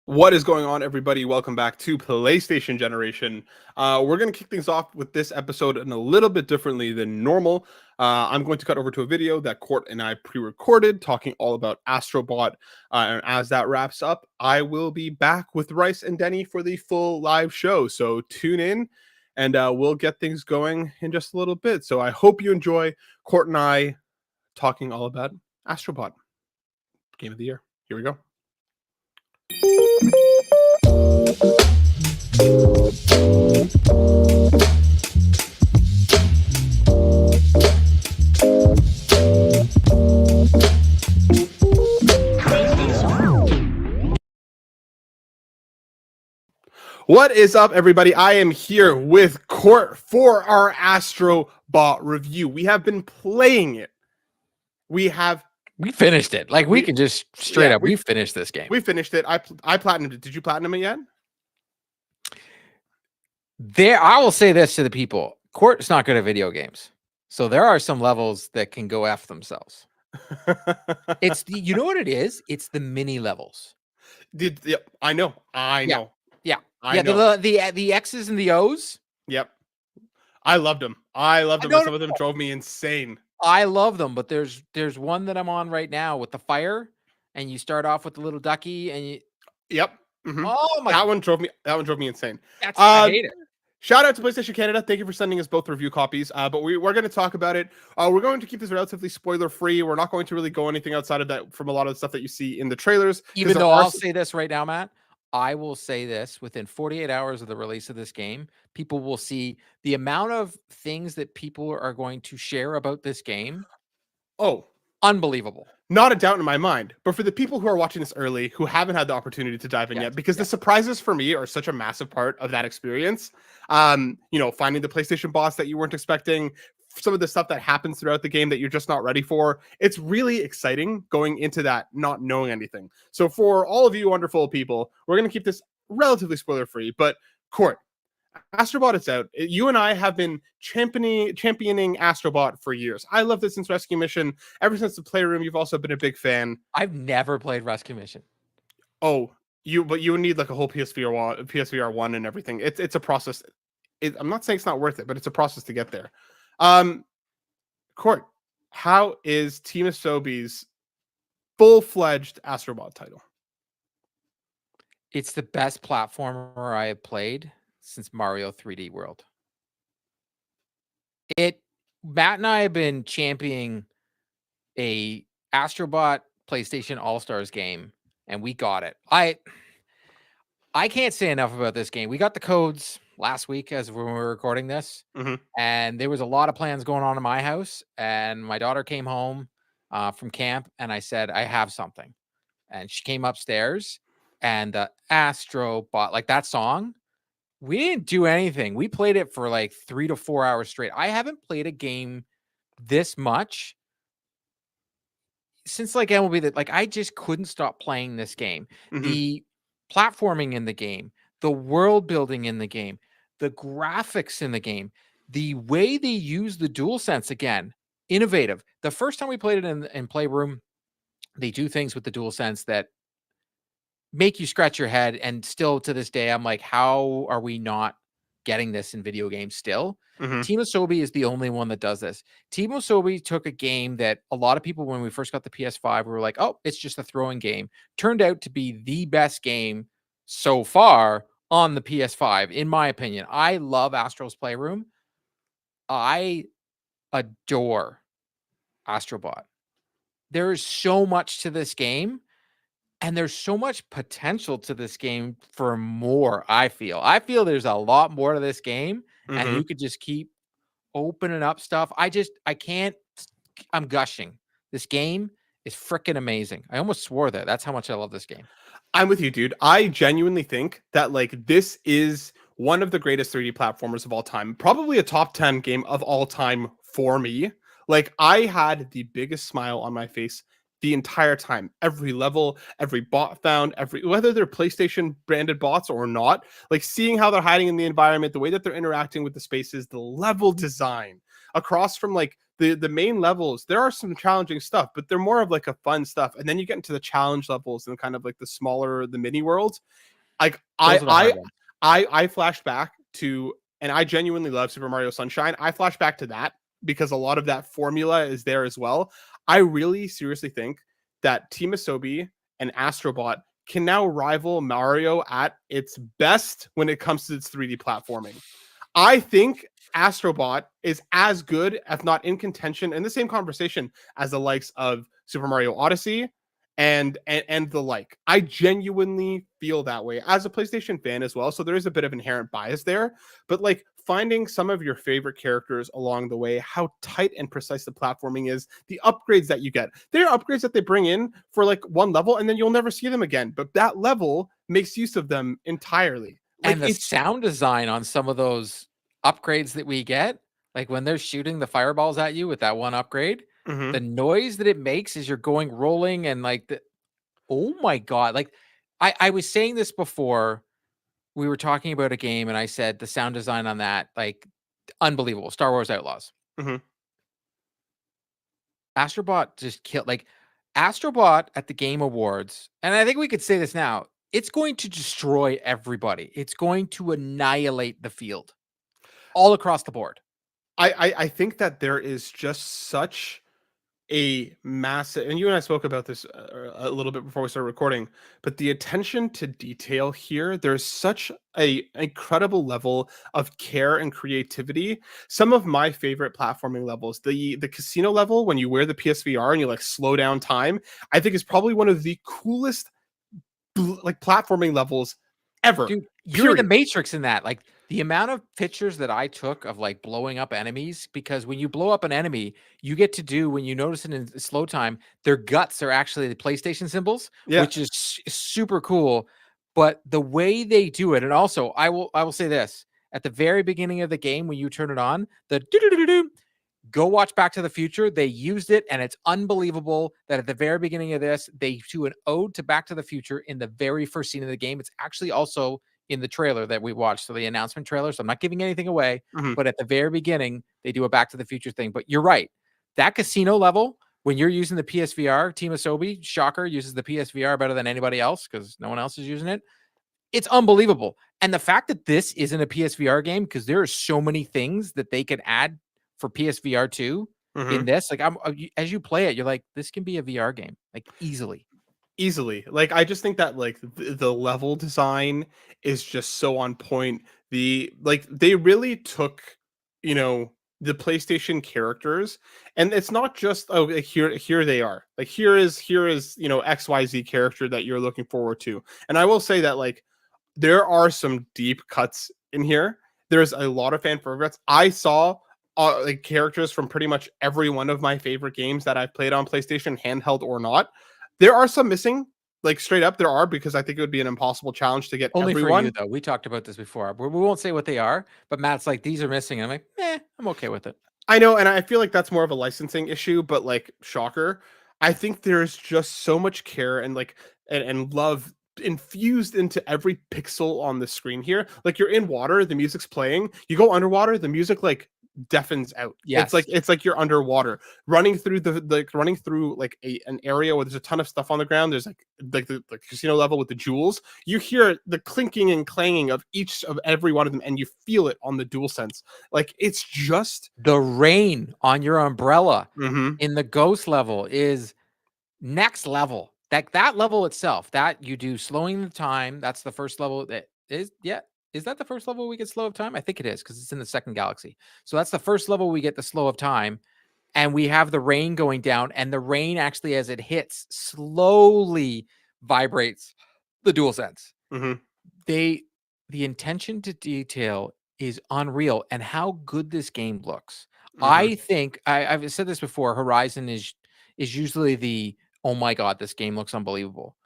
What is going on, everybody? Welcome back to PlayStation Generation. We're going to kick things off with this episode in a little bit differently than normal. I'm going to cut over to a video that Court and I pre-recorded talking all about Astrobot. And as that wraps up, I will be back with Rice and Denny for the full live show. So tune in and we'll get things going in just a little bit. So I hope you enjoy Court and I talking all about Astrobot. Game of the year. Here we go. What is up, everybody? I am here with Court for our Astro Bot review. We have been playing it. We finished it. Like we can just straight up. We finished this game. We finished it. I platinumed it. Did you platinum it yet? I will say this to the people. Court's not good at video games. So there are some levels that can go F themselves. You know what it is? It's the mini levels. I know. Yeah. The X's and the O's. Yep. I loved them. Some of them drove me insane. I love them, but there's one that I'm on right now with the fire, and you start off with the little ducky, and you. Yep. Mm-hmm. Oh my! That one drove me insane. I hate it. Shout out to PlayStation Canada. Thank you for sending us both review copies. But we're going to talk about it. We're going to keep this relatively spoiler free. We're not going to really go anything outside of that from a lot of the stuff that you see in the trailers. Even though I'll say this right now, Matt. I will say this, within 48 hours of the release of this game, people will see the amount of things that people are going to share about this game. Oh, unbelievable. Not a doubt in my mind. But for the people who are watching this early, who haven't had the opportunity to dive in yet, because the surprises for me are such a massive part of that experience. Finding the PlayStation boss that you weren't expecting, some of the stuff that happens throughout the game that you're just not ready for. It's really exciting going into that not knowing anything. So for all of you wonderful people, we're going to keep this relatively spoiler free. But Court, Astrobot is out. You and I have been championing Astrobot for years. I love this since Rescue Mission. Ever since the Playroom, you've also been a big fan. I've never played Rescue Mission. Oh, but you would need like a whole PSVR 1 and everything. It's a process. I'm not saying it's not worth it, but it's a process to get there. Court, how is Team Asobi's full-fledged Astrobot title? It's the best platformer I have played since Mario 3D World. Matt and I have been championing a Astrobot PlayStation All-Stars game, and we got it. I can't say enough about this game. We got the codes last week as when we were recording this, and there was a lot of plans going on in my house, and my daughter came home from camp, and I said, I have something. And she came upstairs, and the Astrobot, like that song, we didn't do anything. We played it for like 3 to 4 hours straight. I haven't played a game this much since like MLB that like I just couldn't stop playing this game. The platforming in the game, the world building in the game, the graphics in the game, the way they use the DualSense again, innovative. The first time we played it in Playroom, they do things with the DualSense that make you scratch your head. And still to this day, I'm like, how are we not getting this in video games still? Team Asobi is the only one that does this. Team Asobi took a game that a lot of people, when we first got the PS5, we were like, oh, it's just a throwing game. Turned out to be the best game so far on the PS5, in my opinion. I love Astro's Playroom. I adore Astrobot. There is so much to this game, and there's so much potential to this game for more, I feel. I feel there's a lot more to this game, and you could just keep opening up stuff. I'm gushing. This game is freaking amazing. I almost swore that. That's how much I love this game. I'm with you, dude. I genuinely think that like this is one of the greatest 3D platformers of all time. Probably a top 10 game of all time for me. Like I had the biggest smile on my face the entire time. Every level, every bot found, whether they're PlayStation branded bots or not, like seeing how they're hiding in the environment, the way that they're interacting with the spaces, the level design, across from like the main levels, there are some challenging stuff, but they're more of like a fun stuff. And then you get into the challenge levels and kind of like the smaller, the mini worlds. Like Those are the hard ones. I flashed back to, and I genuinely love Super Mario Sunshine. I flash back to that because a lot of that formula is there as well. I really seriously think that Team Asobi and Astrobot can now rival Mario at its best when it comes to its 3D platforming. I think Astrobot is as good, if not in contention, in the same conversation as the likes of Super Mario Odyssey and the like. I genuinely feel that way as a PlayStation fan as well. So there is a bit of inherent bias there, but like finding some of your favorite characters along the way, how tight and precise the platforming is, the upgrades that you get. There are upgrades that they bring in for like one level and then you'll never see them again. But that level makes use of them entirely. Like And the sound design on some of those upgrades that we get, like when they're shooting the fireballs at you with that one upgrade, the noise that it makes as you're going rolling and like the, oh my God. Like I was saying this before we were talking about a game and I said the sound design on that, like unbelievable. Star Wars Outlaws. Astrobot just killed, like Astrobot at the Game Awards. And I think we could say this now. It's going to destroy everybody. It's going to annihilate the field all across the board. I think that there is just such a massive, and you and I spoke about this a little bit before we started recording, but the attention to detail here, there's such a incredible level of care and creativity. Some of my favorite platforming levels, the casino level when you wear the PSVR and you like slow down time, I think is probably one of the coolest like platforming levels ever. Dude, you're in the Matrix in that. Like the amount of pictures that I took of like blowing up enemies, because when you blow up an enemy, you get to do, when you notice it in slow time, their guts are actually the PlayStation symbols, which is super cool. But the way they do it, and also I will say this, at the very beginning of the game, when you turn it on, the do-do-do-do-do, go watch Back to the Future. They used it, and it's unbelievable that at the very beginning of this, they do an ode to Back to the Future in the very first scene of the game. It's actually also in the trailer that we watched, so the announcement trailer. So I'm not giving anything away, but at the very beginning, they do a Back to the Future thing. But you're right. That casino level, when you're using the PSVR, Team Asobi, shocker, uses the PSVR better than anybody else because no one else is using it. It's unbelievable. And the fact that this isn't a PSVR game, because there are so many things that they could add for PSVR 2 in this, like as you play it, you're like, this can be a VR game, like easily. Like I just think that like the level design is just so on point. Like they really took, you know, the PlayStation characters, and it's not just, oh, like, here they are, like here is you know, XYZ character that you're looking forward to. And I will say that like there are some deep cuts in here. There's a lot of fan favorites. I saw like characters from pretty much every one of my favorite games that I've played on PlayStation, handheld or not. There are some missing, like straight up there are, because I think it would be an impossible challenge to get only everyone. For you, though. We talked about this before. We won't say what they are, but Matt's like, these are missing. And I'm like, I'm okay with it. I know, and I feel like that's more of a licensing issue, but like, shocker. I think there's just so much care and like and love infused into every pixel on the screen here. Like you're in water, the music's playing. You go underwater, the music like deafens out. Yes. It's like you're underwater, running through an area where there's a ton of stuff on the ground. There's like the casino level with the jewels. You hear the clinking and clanging of each of every one of them, and you feel it on the DualSense. Like it's just the rain on your umbrella mm-hmm. in the ghost level is next level. That level itself, that you do slowing the time. That's the first level that is, yeah. Is that the first level we get slow of time? I think it is, because it's in the second galaxy. So that's the first level we get the slow of time. And we have the rain going down, and the rain actually, as it hits, slowly vibrates the DualSense. Mm-hmm. The intention to detail is unreal, and how good this game looks. Mm-hmm. I think I've said this before. Horizon is usually the, oh my God, this game looks unbelievable.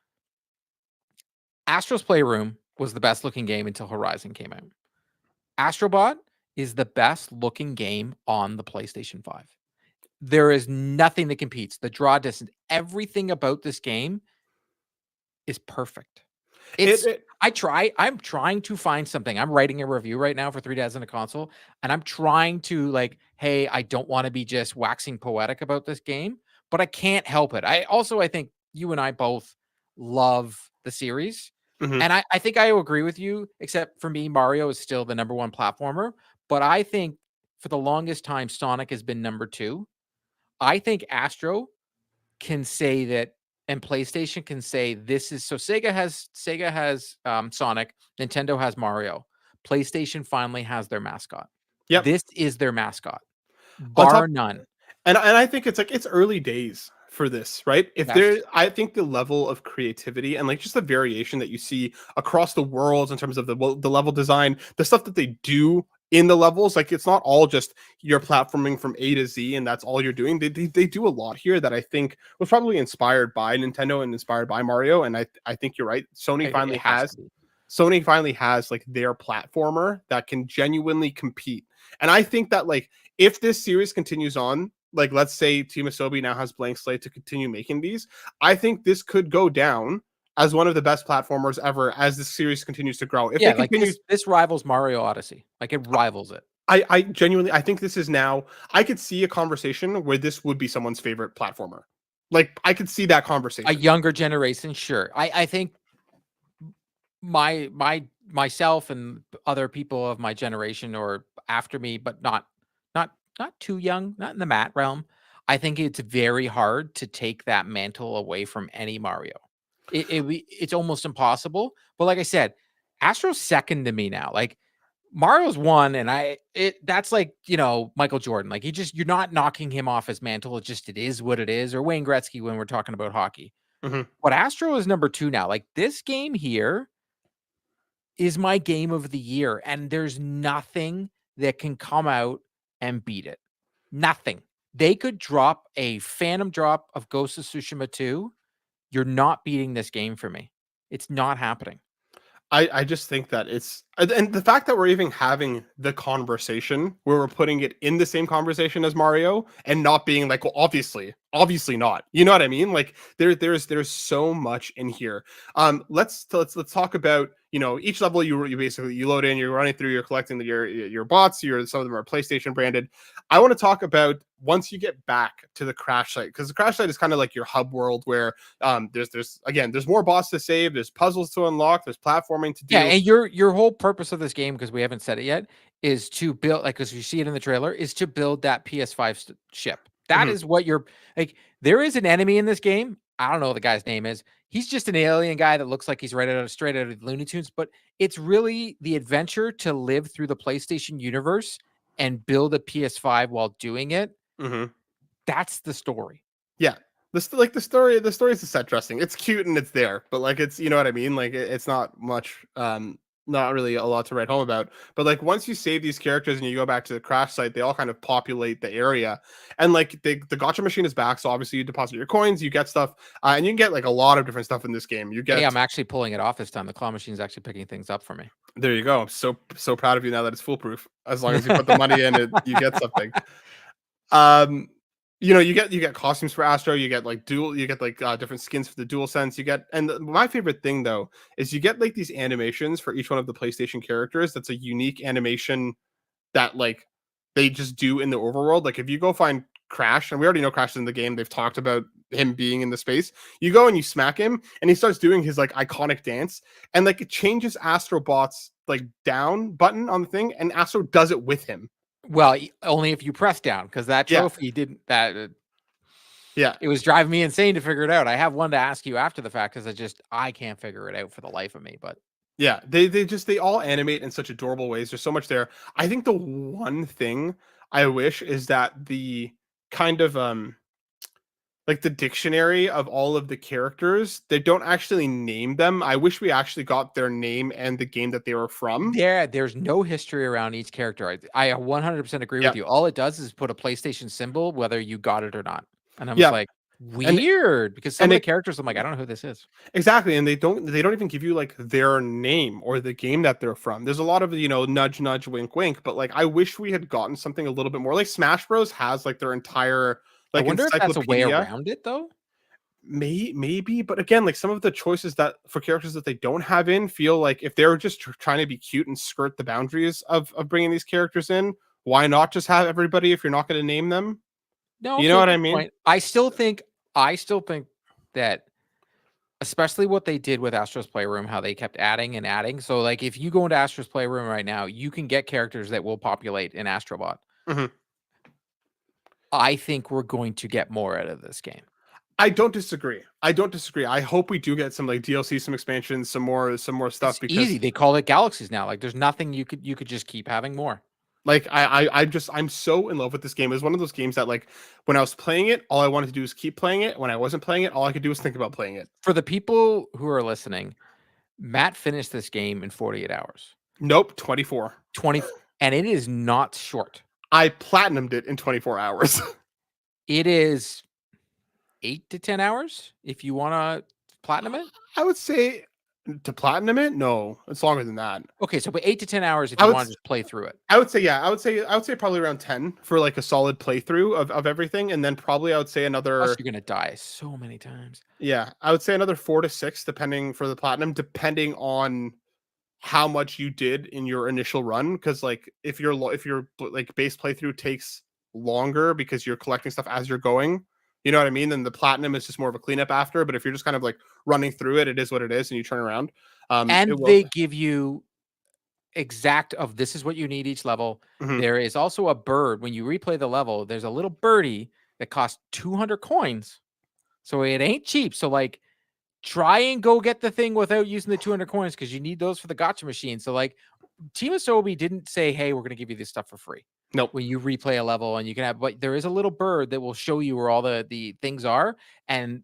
Astro's Playroom was the best looking game until Horizon came out. Astrobot is the best looking game on the PlayStation 5. There is nothing that competes. The draw distance, everything about this game is perfect. I'm trying to find something. I'm writing a review right now for 3 Dads in a Console, and I'm trying to like, hey, I don't want to be just waxing poetic about this game, but I can't help it. I think you and I both love the series. Mhm. And I think I agree with you, except for me, Mario is still the number one platformer. But I think for the longest time, Sonic has been number two. I think Astro can say that, and PlayStation can say this is so. Sega has Sonic, Nintendo has Mario, PlayStation finally has their mascot. Yep. This is their mascot, On top bar none. And I think it's like it's early days for this, right? If Yes. there I think the level of creativity and like just the variation that you see across the worlds in terms of the level design, the stuff that they do in the levels, like it's not all just you're platforming from A to Z and that's all you're doing. They do a lot here that I think was probably inspired by Nintendo and inspired by Mario. And I think you're right. It has to be. Sony finally has like their platformer that can genuinely compete. And I think that like if this series continues on, like let's say Team Asobi now has blank slate to continue making these, I think this could go down as one of the best platformers ever as the series continues to grow. If Yeah, they like continue, this rivals Mario Odyssey. Like it rivals it. I genuinely I think this is now I could see a conversation where this would be someone's favorite platformer. Like I could see that A conversation. younger generation, sure. I think myself and other people of my generation or after me, but not too young, not in the Matt realm. I think it's very hard to take that mantle away from any Mario. It's almost impossible. But like I said, Astro's second to me now. Like Mario's one, and that's like, Michael Jordan. Like you're not knocking him off his mantle. It is what it is. Or Wayne Gretzky when we're talking about hockey. Mhm. But Astro is number two now. Like this game here is my game of the year, and there's nothing that can come out and beat it. Nothing. They could drop a phantom drop of Ghost of Tsushima 2. You're not beating this game for me. It's not happening. I just think that it's and the fact that we're even having the conversation where we're putting it in the same conversation as Mario and not being like, well, obviously not. You know what I mean? Like there's so much in here. Let's talk about each level you basically you load in, you're running through, you're collecting your bots. Some of them are PlayStation branded. I want to talk about once you get back to the crash site, because the crash site is kind of like your hub world where there's more boss to save, there's puzzles to unlock, there's platforming to do. Yeah, and your whole purpose of this game, because we haven't said it yet, is to build, like, because you see it in the trailer, is to build that PS5 ship. That is what you're like. There is an enemy in this game. I don't know what the guy's name is. He's just an alien guy that looks like he's straight out of Looney Tunes, but it's really the adventure to live through the PlayStation universe and build a PS5 while doing it. That's the story. Yeah. The story is the set dressing. It's cute and it's there, but like it's what I mean. Like it's not much, not really a lot to write home about. But like once you save these characters and you go back to the crash site, they all kind of populate the area. And like the gacha machine is back, so obviously you deposit your coins, you get stuff, and you can get like a lot of different stuff in this game. You get. Hey, I'm actually pulling it off this time. The claw machine's actually picking things up for me. There you go. I'm so proud of you now that it's foolproof. As long as you put the money in, you get something. You get costumes for Astro, you get like different skins for the DualSense, my favorite thing though is you get like these animations for each one of the PlayStation characters. That's a unique animation that like they just do in the overworld. Like if you go find Crash, and we already know Crash is in the game, they've talked about him being in the space. You go and you smack him and he starts doing his like iconic dance, and like it changes Astrobot's like down button on the thing, and Astro does it with him. Well, only if you press down, because that trophy didn't. Yeah, it was driving me insane to figure it out. I have one to ask you after the fact because I can't figure it out for the life of me. But yeah, they all animate in such adorable ways. There's so much there. I think the one thing I wish is that the kind of like the dictionary of all of the characters, they don't actually name them. I wish we actually got their name and the game that they were from. There's no history around each character. I 100% agree with you. All it does is put a PlayStation symbol, whether you got it or not. And I'm just like, weird, because some of the characters, I'm like, I don't know who this is. Exactly, and they don't even give you like their name or the game that they're from. There's a lot of nudge nudge wink wink, but like I wish we had gotten something a little bit more. Like Smash Bros has like their entire like I wonder if that's a way around it though. maybe, but again, like some of the choices that for characters that they don't have in feel like if they're just trying to be cute and skirt the boundaries of bringing these characters in, why not just have everybody if you're not going to name them? No, You okay, know what good I mean? point. I still think that, especially what they did with Astro's Playroom, how they kept adding and adding. So, like, if you go into Astro's Playroom right now, you can get characters that will populate in Astrobot. Mhm. I think we're going to get more out of this game. I don't disagree. I hope we do get some like DLC, some expansions, some more stuff It's easy. because They call it galaxies now. Like, there's nothing you could just keep having more. like I'm so in love with this game. It's one of those games that like when I was playing it, all I wanted to do was keep playing it. When I wasn't playing it, all I could do was think about playing it. For the people who are listening, Matt finished this game in 48 hours. Nope, 24. 20, and it is not short. I platinumed it in 24 hours. It is 8 to 10 hours if you want to platinum it. I would say to platinum it, no, it's longer than that. Okay, so but 8 to 10 hours if I you would want to just play through it. I would say yeah. I would say probably around 10 for like a solid playthrough of everything, and then probably I would say Plus, another you're gonna die so many times. yeah. I would say another 4 to 6 depending for the platinum, depending on how much you did in your initial run. Because like if your like base playthrough takes longer because you're collecting stuff as you're going, you know what I mean. Then the platinum is just more of a cleanup after. But if you're just kind of like running through it, it is what it is, and you turn around. And It will. they give you exact of this is what you need each level. Mhm. There is also a bird when you replay the level. There's a little birdie that costs 200 coins, so it ain't cheap. So like, try and go get the thing without using the 200 coins because you need those for the gotcha machine. So like, Team Asobi didn't say, "Hey, we're gonna give you this stuff for free." Nope. When you replay a level and you can have, but there is a little bird that will show you where all the things are. And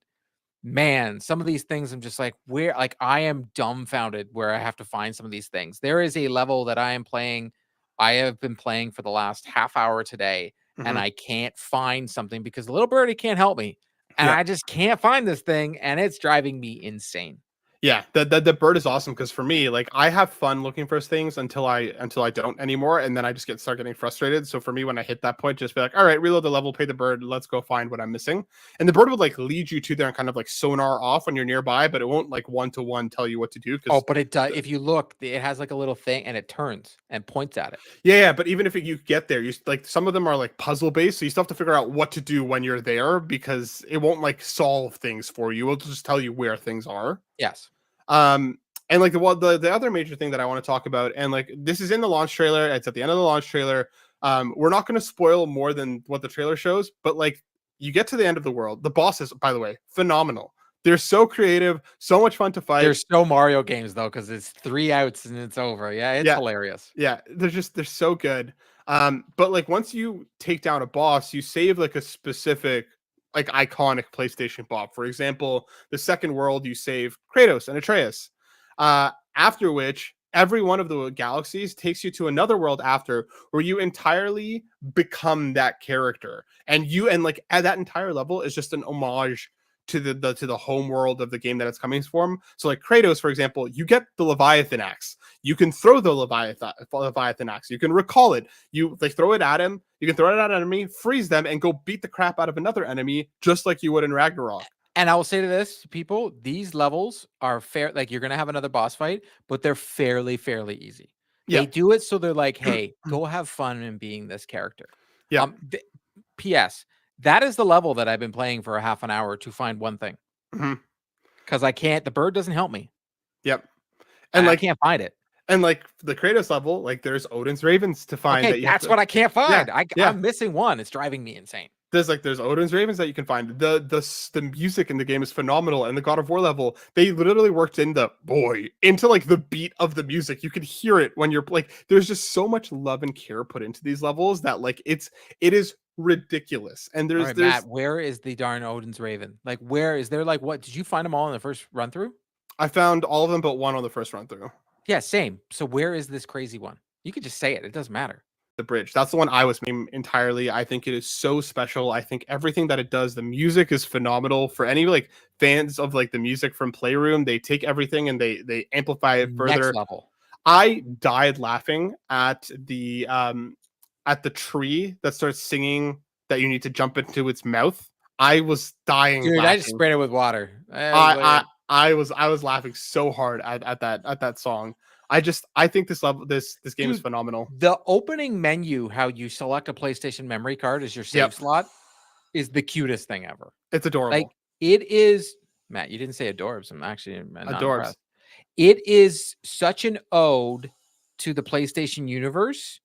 man, some of these things I'm just like, where, like, I am dumbfounded where I have to find some of these things. There is a level that I am playing. I have been playing for the last half hour today, and Mhm. I can't find something because the little birdie can't help me. And Yep. I just can't find this thing, and it's driving me insane. Yeah, the bird is awesome because for me, like I have fun looking for things until I don't anymore, and then I just start getting frustrated. So for me, when I hit that point, just be like, all right, reload the level, pay the bird, let's go find what I'm missing. And the bird would like lead you to there and kind of like sonar off when you're nearby, but it won't like one to one tell you what to do. Oh, Because but it does. If you look, it has like a little thing, and it turns and points at it. yeah, but even if you get there, you like some of them are like puzzle based, so you still have to figure out what to do when you're there because it won't like solve things for you. It'll just tell you where things are. Yes. Um, and like the other major thing that I want to talk about, and like this is in the launch trailer, it's at the end of the launch trailer. We're not going to spoil more than what the trailer shows, but like you get to the end of the world. The bosses, by the way, phenomenal. They're so creative, so much fun to fight. There's no Mario games though, because it's 3 outs and it's over. Yeah, it's Yeah, hilarious. yeah, they're so good. But like once you take down a boss, you save like a specific like iconic PlayStation bot. For example, the second world you save Kratos and Atreus. After which every one of the galaxies takes you to another world after where you entirely become that character. And like at that entire level is just an homage to the home world of the game that it's coming from. So like Kratos, for example, you get the Leviathan axe. You can throw the Leviathan axe. You can recall it. You like throw it at him. You can throw it at an enemy, freeze them, and go beat the crap out of another enemy, just like you would in Ragnarok. And I will say to this, people, these levels are fair. Like, you're gonna have another boss fight, but they're fairly easy. Yeah. They do it so they're like, "Hey, go have fun in being this character." Yeah. P.S. That is the level that I've been playing for a half an hour to find one thing Mhm. because I can't. The bird doesn't help me, Yep. And and I like can't find it. and like the Kratos level, like there's Odin's Ravens to find Okay, that you have that's to. what I can't Yeah. find. Yeah. I'm missing one. It's driving me insane. There's Odin's Ravens that you can find. The music in the game is phenomenal, and the God of War level, they literally worked into like the beat of the music. You can hear it when you're like. There's just so much love and care put into these levels that like it is ridiculous. And All there's right, Matt, where is the darn Odin's Raven? Like, where is there? Like, what did you find them all in the first run through? I found all of them but one on the first run through. Yeah, same. So where is this crazy one? You could just say it. It doesn't matter. The bridge. That's the one I was making entirely. I think it is so special. I think everything that it does, the music is phenomenal. For any like fans of like the music from Playroom, they take everything and they amplify it Next further. level. I died laughing at the tree that starts singing that you need to jump into its mouth. I was dying Dude, I just laughing. sprayed it with water. I was laughing so hard at that song. I think this game is Dude, phenomenal. the opening menu, how you select a PlayStation memory card as your save Yep, slot, is the cutest thing ever. it's Like, adorable. it is, Matt, you didn't say adorbs. I'm actually not Adorbs. impressed. It is such an ode to the PlayStation universe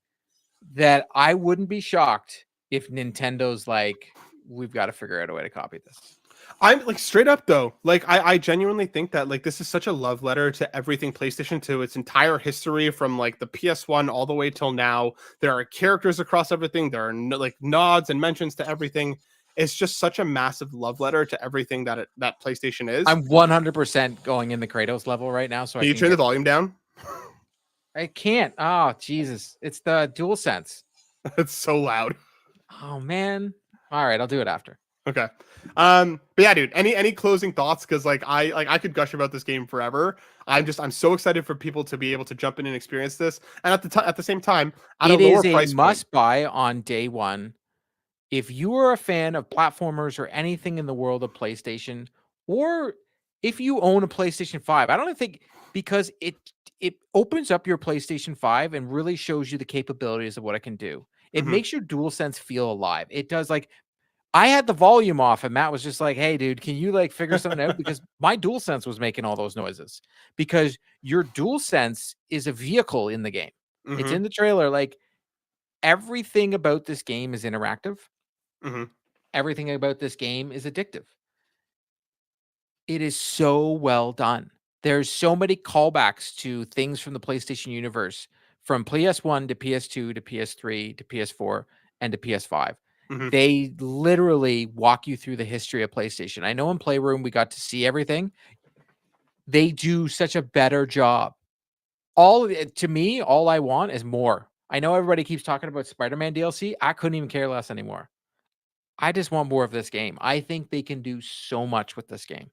that I wouldn't be shocked if Nintendo's like, we've got to figure out a way to copy this. I'm like straight up though. Like I genuinely think that like this is such a love letter to everything PlayStation, to its entire history from like the PS1 all the way till now. There are characters across everything. There are like nods and mentions to everything. It's just such a massive love letter to everything that PlayStation is. I'm 100% going in the Kratos level right now, so Can you turn the volume down? I can't. Oh, Jesus. It's the DualSense. It's so loud. Oh, man. All right, I'll do it after. Okay. But yeah, dude, any closing thoughts? Because I could gush about this game forever. I'm so excited for people to be able to jump in and experience this. And at the same time, at It a lower is a price point. must buy on day one. If you are a fan of platformers or anything in the world of PlayStation, or if you own a PlayStation 5, I don't think, because it opens up your PlayStation 5 and really shows you the capabilities of what it can do. It Mhm. makes your DualSense feel alive. It does. Like, I had the volume off and Matt was just like, "Hey dude, can you like figure something out?" Because my DualSense was making all those noises, because your DualSense is a vehicle in the game. It's Mhm. in the trailer. Like, everything about this game is interactive. Mhm. Everything about this game is addictive. It is so well done. There's so many callbacks to things from the PlayStation universe, from PS1 to PS2 to PS3 to PS4 and to PS5. Mhm. They literally walk you through the history of PlayStation. I know in Playroom we got to see everything. They do such a better job. To me, all I want is more. I know everybody keeps talking about Spider-Man DLC. I couldn't even care less anymore. I just want more of this game. I think they can do so much with this game.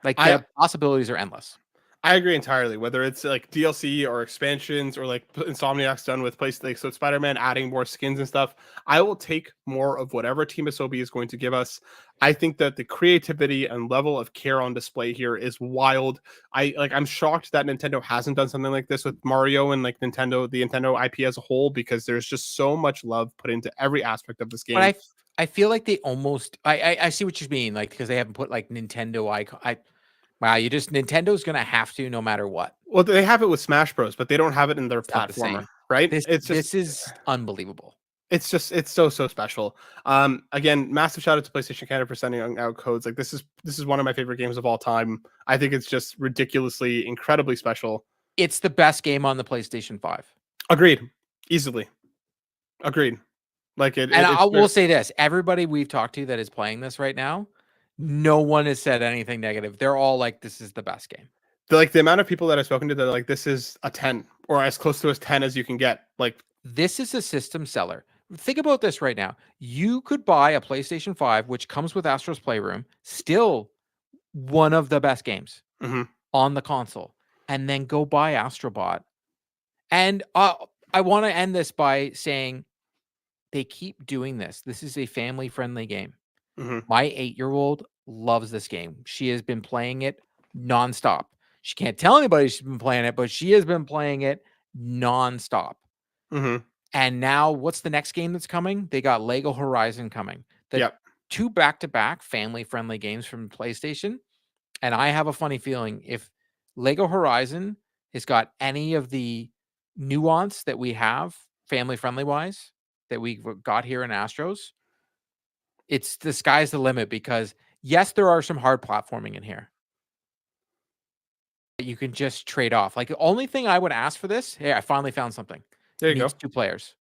Like, I the possibilities are endless. I agree entirely. Whether it's like DLC or expansions or like Insomniac's done with place like so Spider-Man adding more skins and stuff, I will take more of whatever Team Asobi is going to give us. I think that the creativity and level of care on display here is wild. I'm shocked that Nintendo hasn't done something like this with Mario and like the Nintendo IP as a whole, because there's just so much love put into every aspect of this But game. I feel like they almost I see what you mean, like, because they haven't put like Nintendo icon. Wow, Nintendo's gonna have to, no matter what. Well, they have it with Smash Bros, but they don't have it in their It's not the platformer, same. right? This is unbelievable. It's so special. Again, massive shout out to PlayStation Canada for sending out codes. Like this is one of my favorite games of all time. I think it's just ridiculously incredibly special. It's the best game on the PlayStation 5. Agreed. Easily. Agreed. Like And I will very, say this, everybody we've talked to that is playing this right now, no one has said anything negative. They're all like, this is the best game. like the amount of people that I've spoken to that are like this is a 10 or as close to as 10 as you can get. Like This is a system seller. Think about this right now. You could buy a PlayStation 5, which comes with Astro's Playroom, still one of the best games mhm. on the console, and then go buy Astrobot. And I want to end this by saying they keep doing this. This is a family-friendly game. Mhm. My 8-year-old loves this game. She has been playing it nonstop. She can't tell anybody she's been playing it, but she has been playing it nonstop. Mhm. And now, what's the next game that's coming? They got Lego Horizon coming. The Yep. 2 back-to-back family-friendly games from PlayStation. And I have a funny feeling if Lego Horizon has got any of the nuance that we have family-friendly wise that we got here in Astros, it's the sky's the limit, because yes, there are some hard platforming in here. But you can just trade off. Like, the only thing I would ask for this, hey, I finally found something. There you Needs go. 2 players.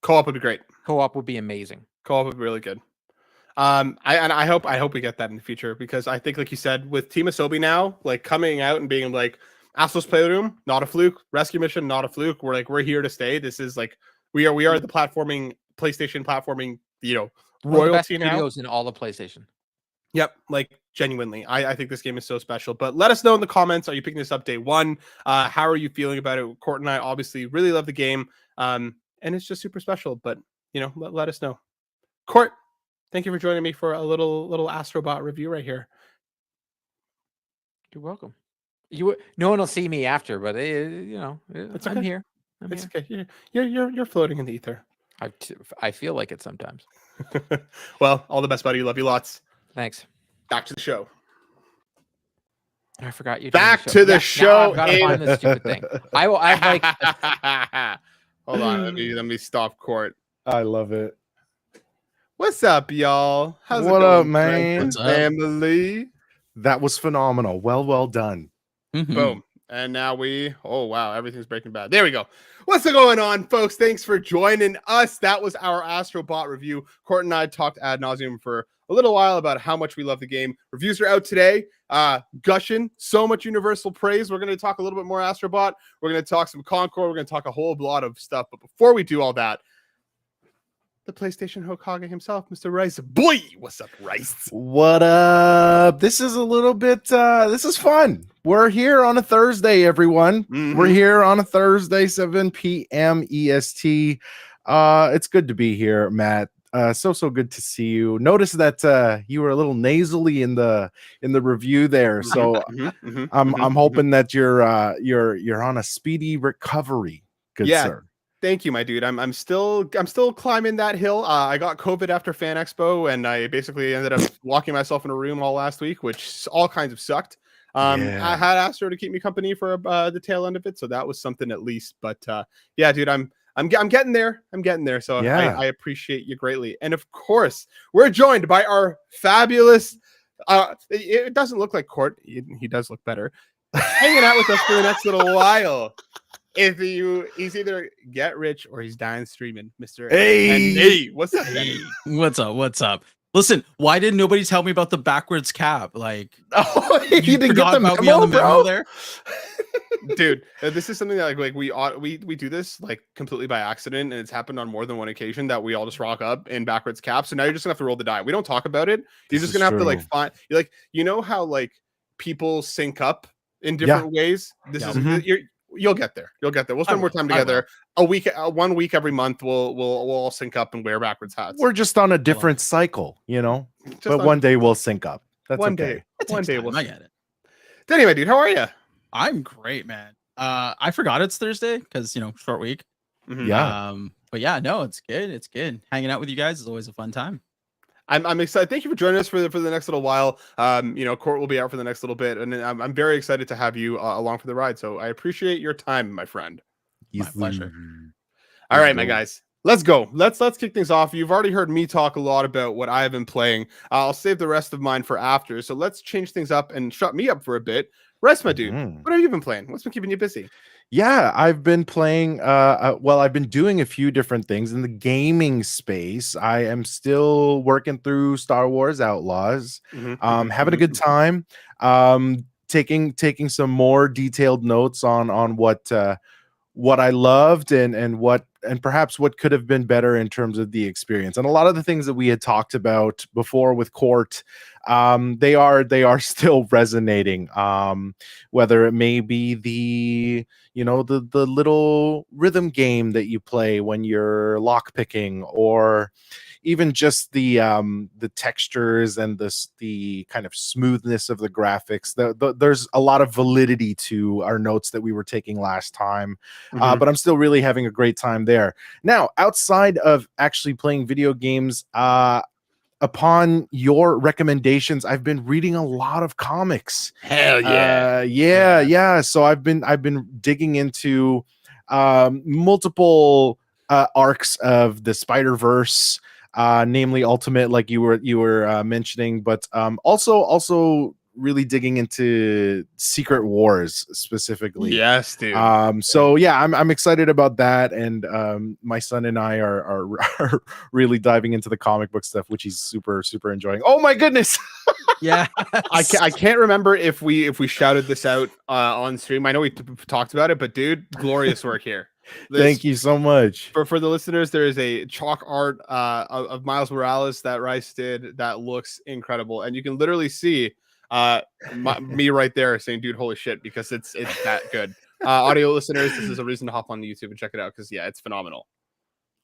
Co-op would be great. Co-op would be amazing. Co-op would be really good. I hope we get that in the future, because I think, like you said, with Team Asobi now, like coming out and being like Astro's Playroom, not a fluke, Rescue Mission, not a fluke. We're here to stay. This is like we are the PlayStation platforming, One of the best royalty now. studios in all of PlayStation. Yep, like genuinely, I think this game is so special. But let us know in the comments. Are you picking this up day one? How are you feeling about it? Court and I obviously really love the game, and it's just super special. But let us know. Court, Thank you for joining me for a little Astrobot review right here. You're welcome. No one will see me after, but It's I'm okay. here. It's okay. You're floating in the ether. I feel like it sometimes. Well, all the best, buddy. Love you lots. Thanks. Back to the show. I forgot you. Back to the show. Now I've got to find this stupid thing. I like. Hold on. Let me stop court. I love it. What's up, y'all? How's What it going, up, man? What's family? That was phenomenal. Well done. Boom. And now oh wow, everything's breaking bad. There we go. What's going on, folks? Thanks for joining us. That was our Astro Bot review. Court and I talked ad nauseum for a little while about how much we love the game. Reviews are out today. Gushing, so much universal praise. We're going to talk a little bit more Astro Bot. We're going to talk some Concord. We're going to talk a whole lot of stuff. But before we do all that, the PlayStation Hokage himself, Mr. Rice. Boy, what's up, Rice? What up? This is a little bit, this is fun. We're here on a Thursday, everyone. We're here on a Thursday, 7 p.m. EST. It's good to be here, Matt. So good to see you. Notice that you were a little nasally in the review there. So I'm hoping that you're on a speedy recovery. Good sir. Thank you, my dude. I'm still climbing that hill. I got COVID after Fan Expo, and I basically ended up locking myself in a room all last week, which all kinds of sucked. I had Astro to keep me company for the tail end of it, so that was something at least. But yeah, dude, I'm getting there. I'm getting there. So I appreciate you greatly. And of course, we're joined by our fabulous. It doesn't look like Court. He does look better. Hanging out with us for the next little while. He's either get rich or he's dying streaming, Mr. Hey, what's up, Benny? What's up? Listen, why didn't nobody tell me about the backwards cap? Like, you didn't get the memo, me on the memo bro? there, dude. This is something that we do this like completely by accident, and it's happened on more than one occasion that we all just rock up in backwards cap. So now you're just gonna have to roll the die. We don't talk about it. You're just gonna have to like find. You know how like people sync up in different ways. This is you'll get there. You'll get there. We'll spend more time together. A week, 1 week every month. We'll all sync up and wear backwards hats. We're just on a different cycle, you know. But one day we'll sync up. That's one okay. day. One day we'll. I get it. Anyway, dude, how are you? I'm great, man. I forgot it's Thursday because short week. Yeah. But yeah, no, it's good. It's good. Hanging out with you guys is always a fun time. I'm excited. Thank you for joining us for the next little while. Court will be out for the next little bit, and I'm very excited to have you along for the ride. So I appreciate your time, my friend. My pleasure. All right, my guys, let's go. Let's kick things off. You've already heard me talk a lot about what I've been playing. I'll save the rest of mine for after. So let's change things up and shut me up for a bit. Rest, my dude. What have you been playing? What's been keeping you busy? Yeah, I've been playing. I've been doing a few different things in the gaming space. I am still working through Star Wars Outlaws. Having a good time. Taking some more detailed notes on what I loved and perhaps what could have been better in terms of the experience. And a lot of the things that we had talked about before with Court, they are still resonating. Whether it may be the little rhythm game that you play when you're lock picking, or even just the textures and the kind of smoothness of the graphics. There's a lot of validity to our notes that we were taking last time, but I'm still really having a great time there. Now, outside of actually playing video games, upon your recommendations, I've been reading a lot of comics. Hell yeah. Yeah. So I've been digging into multiple arcs of the Spider-Verse, namely Ultimate, like you were mentioning, but also really digging into Secret Wars specifically. Yes, dude. So yeah, I'm excited about that, and my son and I are really diving into the comic book stuff, which he's super enjoying. Oh my goodness. Yeah. I can't remember if we shouted this out on stream. I know we talked about it, but dude, glorious work here. Thank you so much. For the listeners, there is a chalk art of Miles Morales that Rice did that looks incredible, and you can literally see me right there saying, dude, holy shit, because it's that good. Audio listeners, this is a reason to hop on YouTube and check it out, because yeah, it's phenomenal.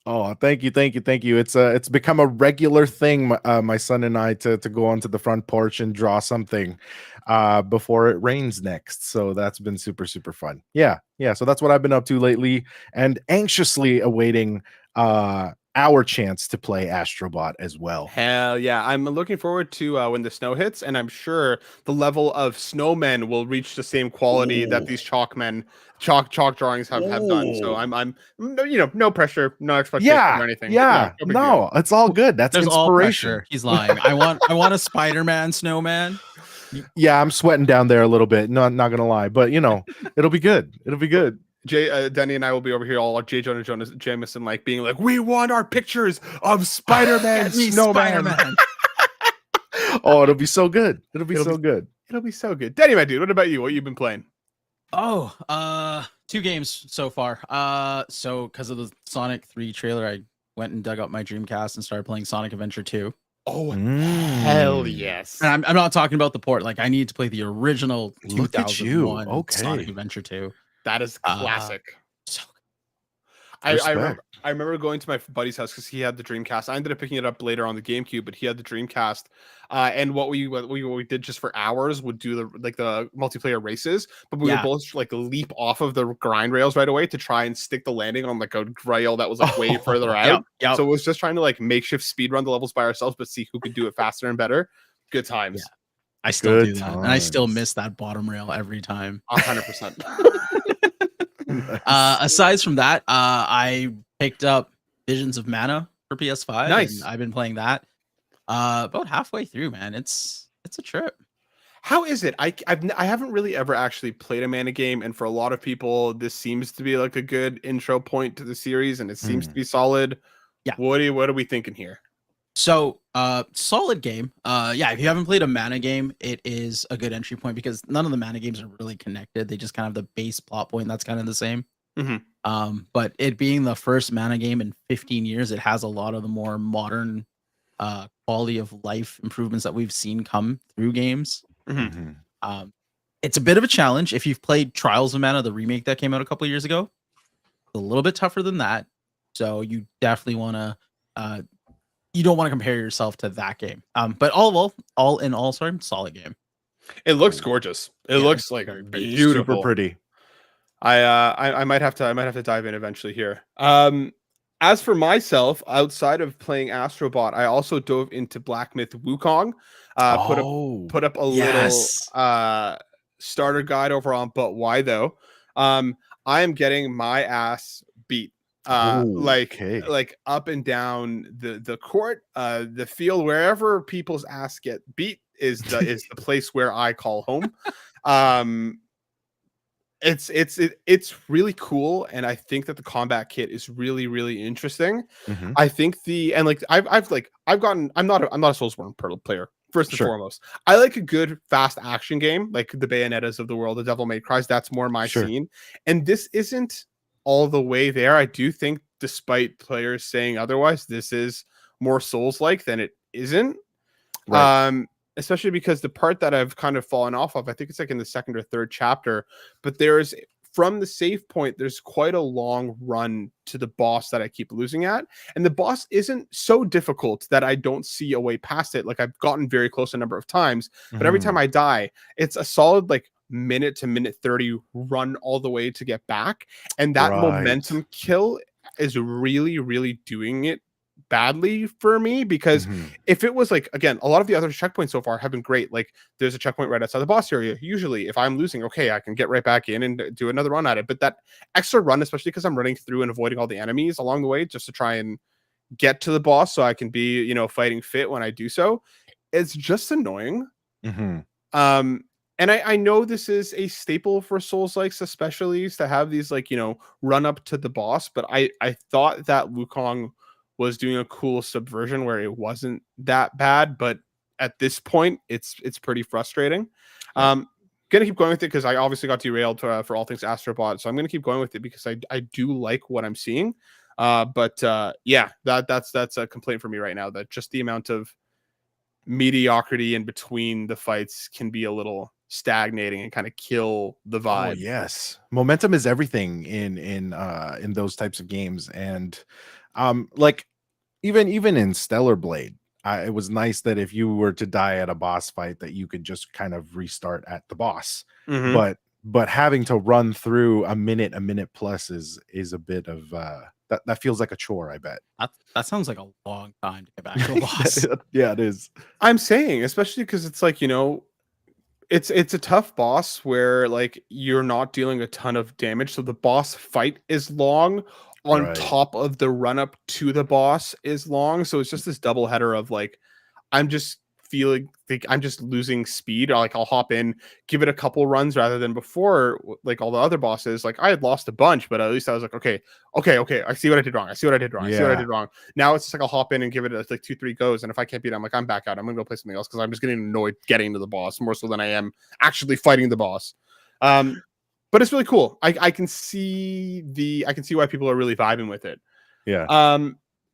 Oh, thank you, thank you, thank you. It's become a regular thing, my son and I, to go onto the front porch and draw something before it rains next. So that's been super, super fun. Yeah, yeah. So that's what I've been up to lately, and anxiously awaiting our chance to play Astrobot as well. Hell yeah. I'm looking forward to when the snow hits, and I'm sure the level of snowmen will reach the same quality that Ooh. these chalk drawings have done. So Ooh. I'm no pressure, no expectations Yeah, or anything. yeah. No big deal. No, it's all good. That's There's all inspiration. pressure. He's lying. I want a Spider-Man snowman. Yeah, I'm sweating down there a little bit. No, not gonna lie, but it'll be good. It'll be good. Denny and I will be over here all like J. Jonah Jameson, like being like, we want our pictures of Spider-Man Get me snowman. Spider-Man. Oh, it'll be so good. It'll be so good. It'll be so good. Denny, my dude, what about you? What you've been playing? Oh, 2 games so far. So because of the Sonic 3 trailer, I went and dug up my Dreamcast and started playing Sonic Adventure 2. Oh, hell yes. And I'm not talking about the port. Like, I need to play the original Look at you. 2001 Okay. Sonic Adventure 2. That is classic. So I remember going to my buddy's house because he had the Dreamcast. I ended up picking it up later on the GameCube, but he had the Dreamcast. And what we did just for hours would do the multiplayer races, but we would both like leap off of the grind rails right away to try and stick the landing on like a rail that was like way further out. Yep. So it was just trying to like makeshift speed run the levels by ourselves, but see who could do it faster and better. Good times. Yeah. I still Good do that, and I still times. miss that bottom rail every time. 100%. Aside from that, I picked up Visions of Mana for PS5. Nice. And I've been playing that about halfway through, man. It's a trip. How is it? I haven't really ever actually played a Mana game, and for a lot of people, this seems to be like a good intro point to the series, and it seems to be solid. Yeah. What are we thinking here? So, solid game. Yeah, if you haven't played a Mana game, it is a good entry point because none of the Mana games are really connected. They just kind of have the base plot point that's kind of the same. But it being the first Mana game in 15 years, it has a lot of the more modern quality of life improvements that we've seen come through games. It's a bit of a challenge. If you've played Trials of Mana, the remake that came out a couple of years ago, a little bit tougher than that. So you definitely want to you don't want to compare yourself to that game. But all in all, solid game. It looks gorgeous. It looks like beautiful. Super pretty. I might have to dive in eventually here. As for myself, outside of playing Astrobot, I also dove into Black Myth Wukong. Put up a little starter guide over on But Why Though. I am getting my ass beat. Like up and down the court, the field, wherever people's ass get beat is the place where I call home. It's really cool, and I think that the combat kit is really, really interesting. I think I'm not a Soulsborne player. First and foremost, I like a good fast action game, like the Bayonettas of the world, the Devil May Cries. That's more my scene, and this isn't all the way there. I do think, despite players saying otherwise, this is more Souls-like than it isn't. Especially because the part that I've kind of fallen off of, I think it's like in the second or third chapter, but from the save point, there's quite a long run to the boss that I keep losing at. And the boss isn't so difficult that I don't see a way past it. Like, I've gotten very close a number of times, but every time I die, it's a solid like minute to minute 30 run all the way to get back. And that momentum kill is really, really doing it badly for me, because if it was like, again, a lot of the other checkpoints so far have been great. Like, there's a checkpoint right outside the boss area. Usually if I'm losing, okay, I can get right back in and do another run at it. But that extra run, especially because I'm running through and avoiding all the enemies along the way just to try and get to the boss so I can be, fighting fit when I do so, it's just annoying. And I know this is a staple for Souls-likes, especially to have these like, run up to the boss, but I thought that Wukong was doing a cool subversion where it wasn't that bad, but at this point it's pretty frustrating. Gonna keep going with it because I obviously got derailed for all things Astrobot, so I'm gonna keep going with it because I do like what I'm seeing. But that's a complaint for me right now, that just the amount of mediocrity in between the fights can be a little stagnating and kind of kill the vibe. Yes, momentum is everything in those types of games, and Like even in Stellar Blade, it was nice that if you were to die at a boss fight, that you could just kind of restart at the boss. Mhm. But having to run through a minute plus is a bit of that feels like a chore, I bet. That sounds like a long time to get back to a boss. Yeah, it is. I'm saying, especially because it's like, it's a tough boss where like you're not dealing a ton of damage, so the boss fight is long on Right. top of the run up to the boss is long. So it's just this double header of like I'm just feeling like I'm just losing speed. Like I'll hop in, give it a couple runs rather than before, like all the other bosses. Like I had lost a bunch, but at least I was like, okay. I see what I did wrong. I see what I did wrong. Now it's just like I'll hop in and give it like 2-3 goes, and if I can't beat it, I'm like, I'm back out. I'm gonna go play something else because I'm just getting annoyed getting to the boss more so than I am actually fighting the boss. But it's really cool. I can see why people are really vibing with it. Yeah.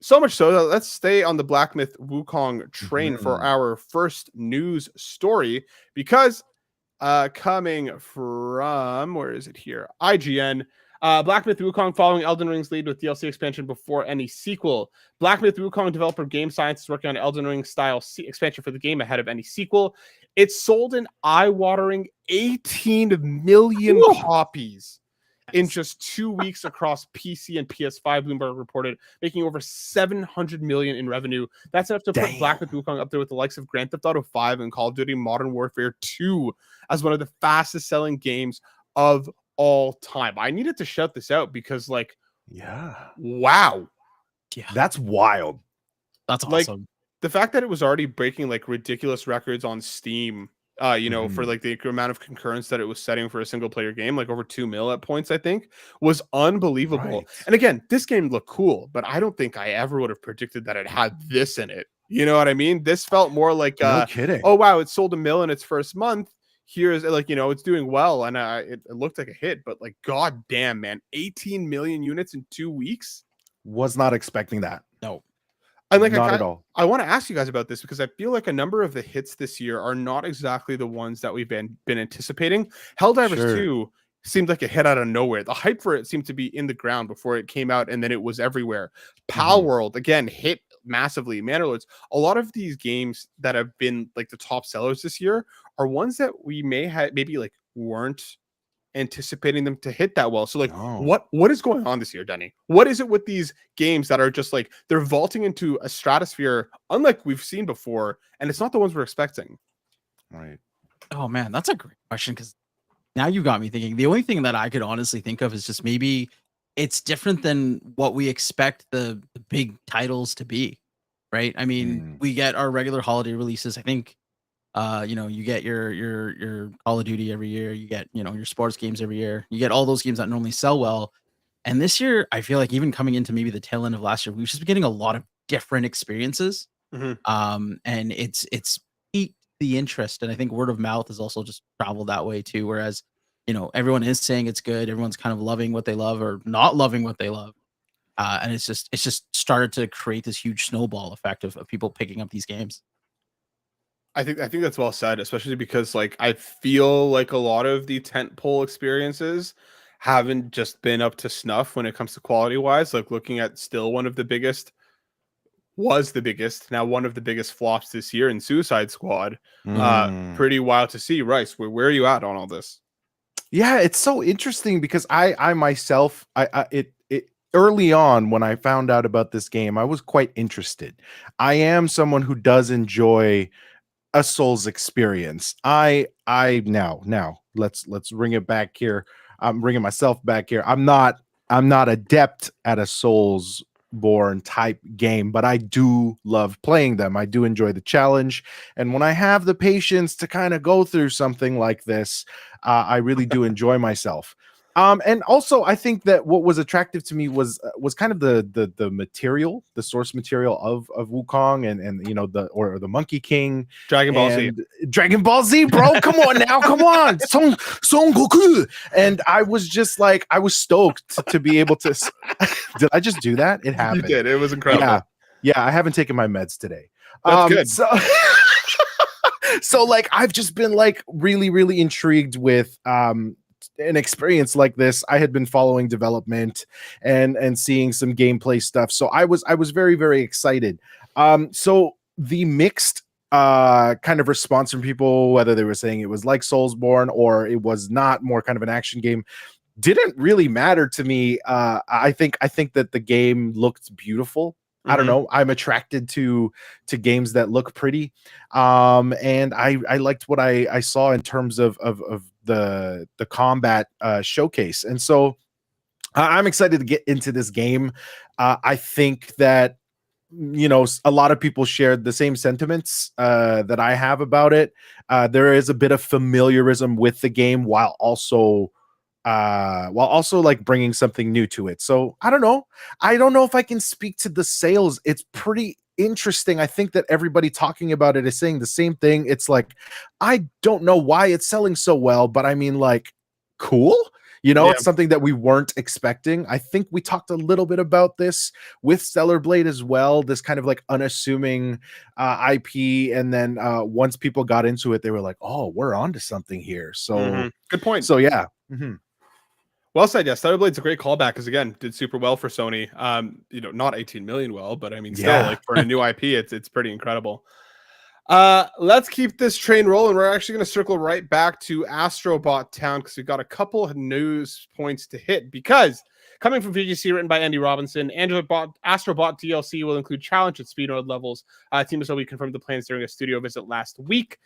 So much so that let's stay on the Black Myth Wukong train for our first news story, because coming from, where is it here? IGN. Black Myth Wukong following Elden Ring's lead with DLC expansion before any sequel. Black Myth Wukong developer Game Science is working on Elden Ring style expansion for the game ahead of any sequel. It sold an eye-watering 18 million copies in just 2 weeks across PC and PS5, Bloomberg reported, making over 700 million in revenue. That's enough to put Black Myth Wukong up there with the likes of Grand Theft Auto 5 and Call of Duty Modern Warfare 2 as one of the fastest selling games of all time. I needed to shout this out because, like, wow. Yeah. That's wild. That's awesome. Like, the fact that it was already breaking like ridiculous records on Steam, for like the amount of concurrence that it was setting for a single player game, like over 2 mil at points, I think, was unbelievable. Right. And again, this game looked cool, but I don't think I ever would have predicted that it had this in it. You know what I mean? This felt more like, no kidding. Oh wow, it sold 1 mil in its first month. Here's like, it's doing well, and it looked like a hit, but like, god damn, man, 18 million units in 2 weeks. Was not expecting that. No. And like, not at all. I want to ask you guys about this because I feel like a number of the hits this year are not exactly the ones that we've been anticipating. Helldivers 2 seemed like a hit out of nowhere. The hype for it seemed to be in the ground before it came out, and then it was everywhere. Pal World, again, hit massively. Mannerlords. A lot of these games that have been like the top sellers this year are ones that we maybe like weren't anticipating them to hit that well. So like, what is going on this year, Denny? What is it with these games that are just like they're vaulting into a stratosphere unlike we've seen before, and it's not the ones we're expecting? Right. Oh man, that's a great question, because now you got me thinking. The only thing that I could honestly think of is just maybe it's different than what we expect the big titles to be, right? I mean, we get our regular holiday releases. I think you get your Call of Duty every year, you get, your sports games every year, you get all those games that normally sell well. And this year, I feel like even coming into maybe the tail end of last year, we've just been getting a lot of different experiences. And it's piqued the interest. And I think word of mouth has also just traveled that way too. Whereas, everyone is saying it's good, everyone's kind of loving what they love or not loving what they love. And it's just started to create this huge snowball effect of people picking up these games. I think that's well said, especially because like I feel like a lot of the tentpole experiences haven't just been up to snuff when it comes to quality wise. Like looking at still one of the biggest flops this year in Suicide Squad. Pretty wild to see. Rice, where are you at on all this? Yeah, it's so interesting because I myself, it early on when I found out about this game, I was quite interested. I am someone who does enjoy a Souls experience. Now let's bring it back here. I'm bringing myself back here. I'm not adept at a Soulsborne type game, but I do love playing them. I do enjoy the challenge, and when I have the patience to kind of go through something like this, I really do enjoy myself. And also I think that what was attractive to me was kind of the material, the source material of Wukong and the Monkey King, Dragon Ball Z, bro. Come on now, come on, Son Goku. And I was just like, I was stoked to be able to. Did I just do that? It happened. You did. It was incredible. Yeah. I haven't taken my meds today. That's good. So like I've just been like really, really intrigued with an experience like this. I had been following development and seeing some gameplay stuff, so I was very, very excited. So the mixed kind of response from people, whether they were saying it was like Soulsborne or it was not, more kind of an action game, didn't really matter to me. I think that the game looked beautiful. I don't know. I'm attracted to games that look pretty, and I liked what I saw in terms of the combat showcase, and so I'm excited to get into this game. I think that, you know, a lot of people shared the same sentiments that I have about it. There is a bit of familiarism with the game while also like bringing something new to it. So I don't know if I can speak to the sales. It's pretty interesting. I think that everybody talking about it is saying the same thing. It's like, I don't know why it's selling so well, but I mean, like, cool. You know, it's something that we weren't expecting. I think we talked a little bit about this with Stellar Blade as well, this kind of like unassuming IP. And then once people got into it, they were like, oh, we're onto something here. So good point. So yeah. Well said. Yeah, Stellar Blade's a great callback because, again, did super well for Sony. You know, not 18 million well, but I mean, still, like, for a new IP, it's pretty incredible. Let's keep this train rolling. We're actually going to circle right back to Astrobot Town because we've got a couple of news points to hit. Because coming from VGC, written by Andy Robinson, Astrobot DLC will include challenge and speed mode levels. Team Asobi confirmed the plans during a studio visit last week.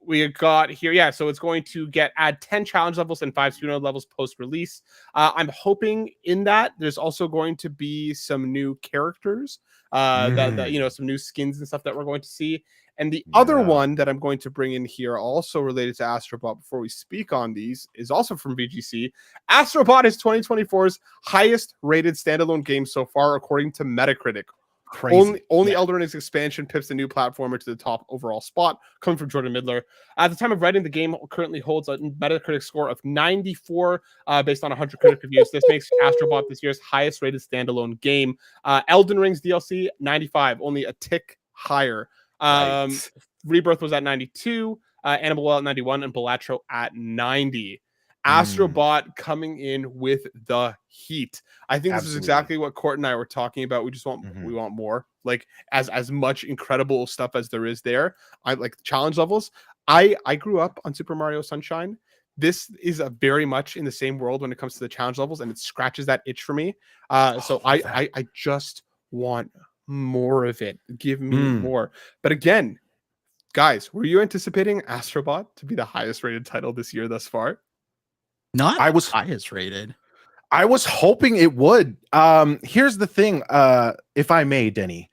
We got here, so it's going to add 10 challenge levels and 5 speed mode levels post-release. I'm hoping in that there's also going to be some new characters, that you know, some new skins and stuff that we're going to see. And the other one that I'm going to bring in here, also related to Astrobot, before we speak on these, is also from VGC. Astrobot is 2024's highest rated standalone game so far, according to Metacritic. Crazy. Only Elden Ring's expansion pips the new platformer to the top overall spot, coming from Jordan Midler. At the time of writing, the game currently holds a Metacritic score of 94 based on 100 critic reviews. This makes Astrobot this year's highest rated standalone game. Elden Ring's DLC, 95, only a tick higher. Rebirth was at 92, Animal Well at 91, and Balatro at 90. Astrobot coming in with the heat. I think this is exactly what Court and I were talking about. We just want we want more, like as much incredible stuff as there is there. I like the challenge levels. I grew up on Super Mario Sunshine. This is a very much in the same world when it comes to the challenge levels, and it scratches that itch for me. So I just want more of it. Give me more. But again, guys, were you anticipating Astrobot to be the highest rated title this year thus far? I was highest rated. I was hoping it would. Here's the thing, if I may, Denny.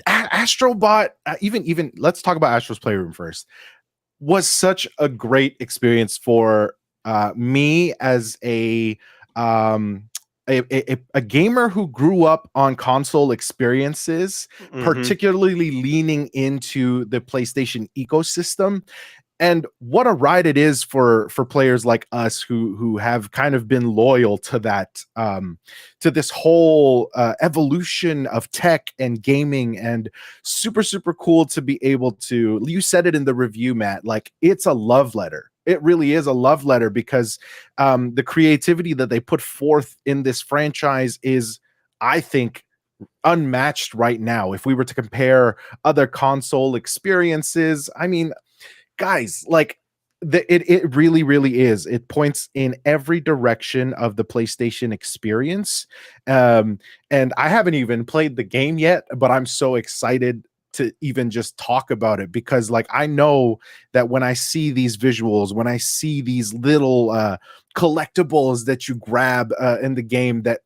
Astrobot, even let's talk about Astro's Playroom first. Was such a great experience for me as a gamer who grew up on console experiences, particularly leaning into the PlayStation ecosystem. And what a ride it is for players like us who have kind of been loyal to that, to this whole evolution of tech and gaming, and super, super cool to be able to, you said it in the review, Matt, like it's a love letter. It really is a love letter because the creativity that they put forth in this franchise is, I think, unmatched right now. If we were to compare other console experiences, I mean, guys, like it really, really is. It points in every direction of the PlayStation experience. And I haven't even played the game yet, but I'm so excited to even just talk about it because, like, I know that when I see these visuals, when I see these little collectibles that you grab in the game, that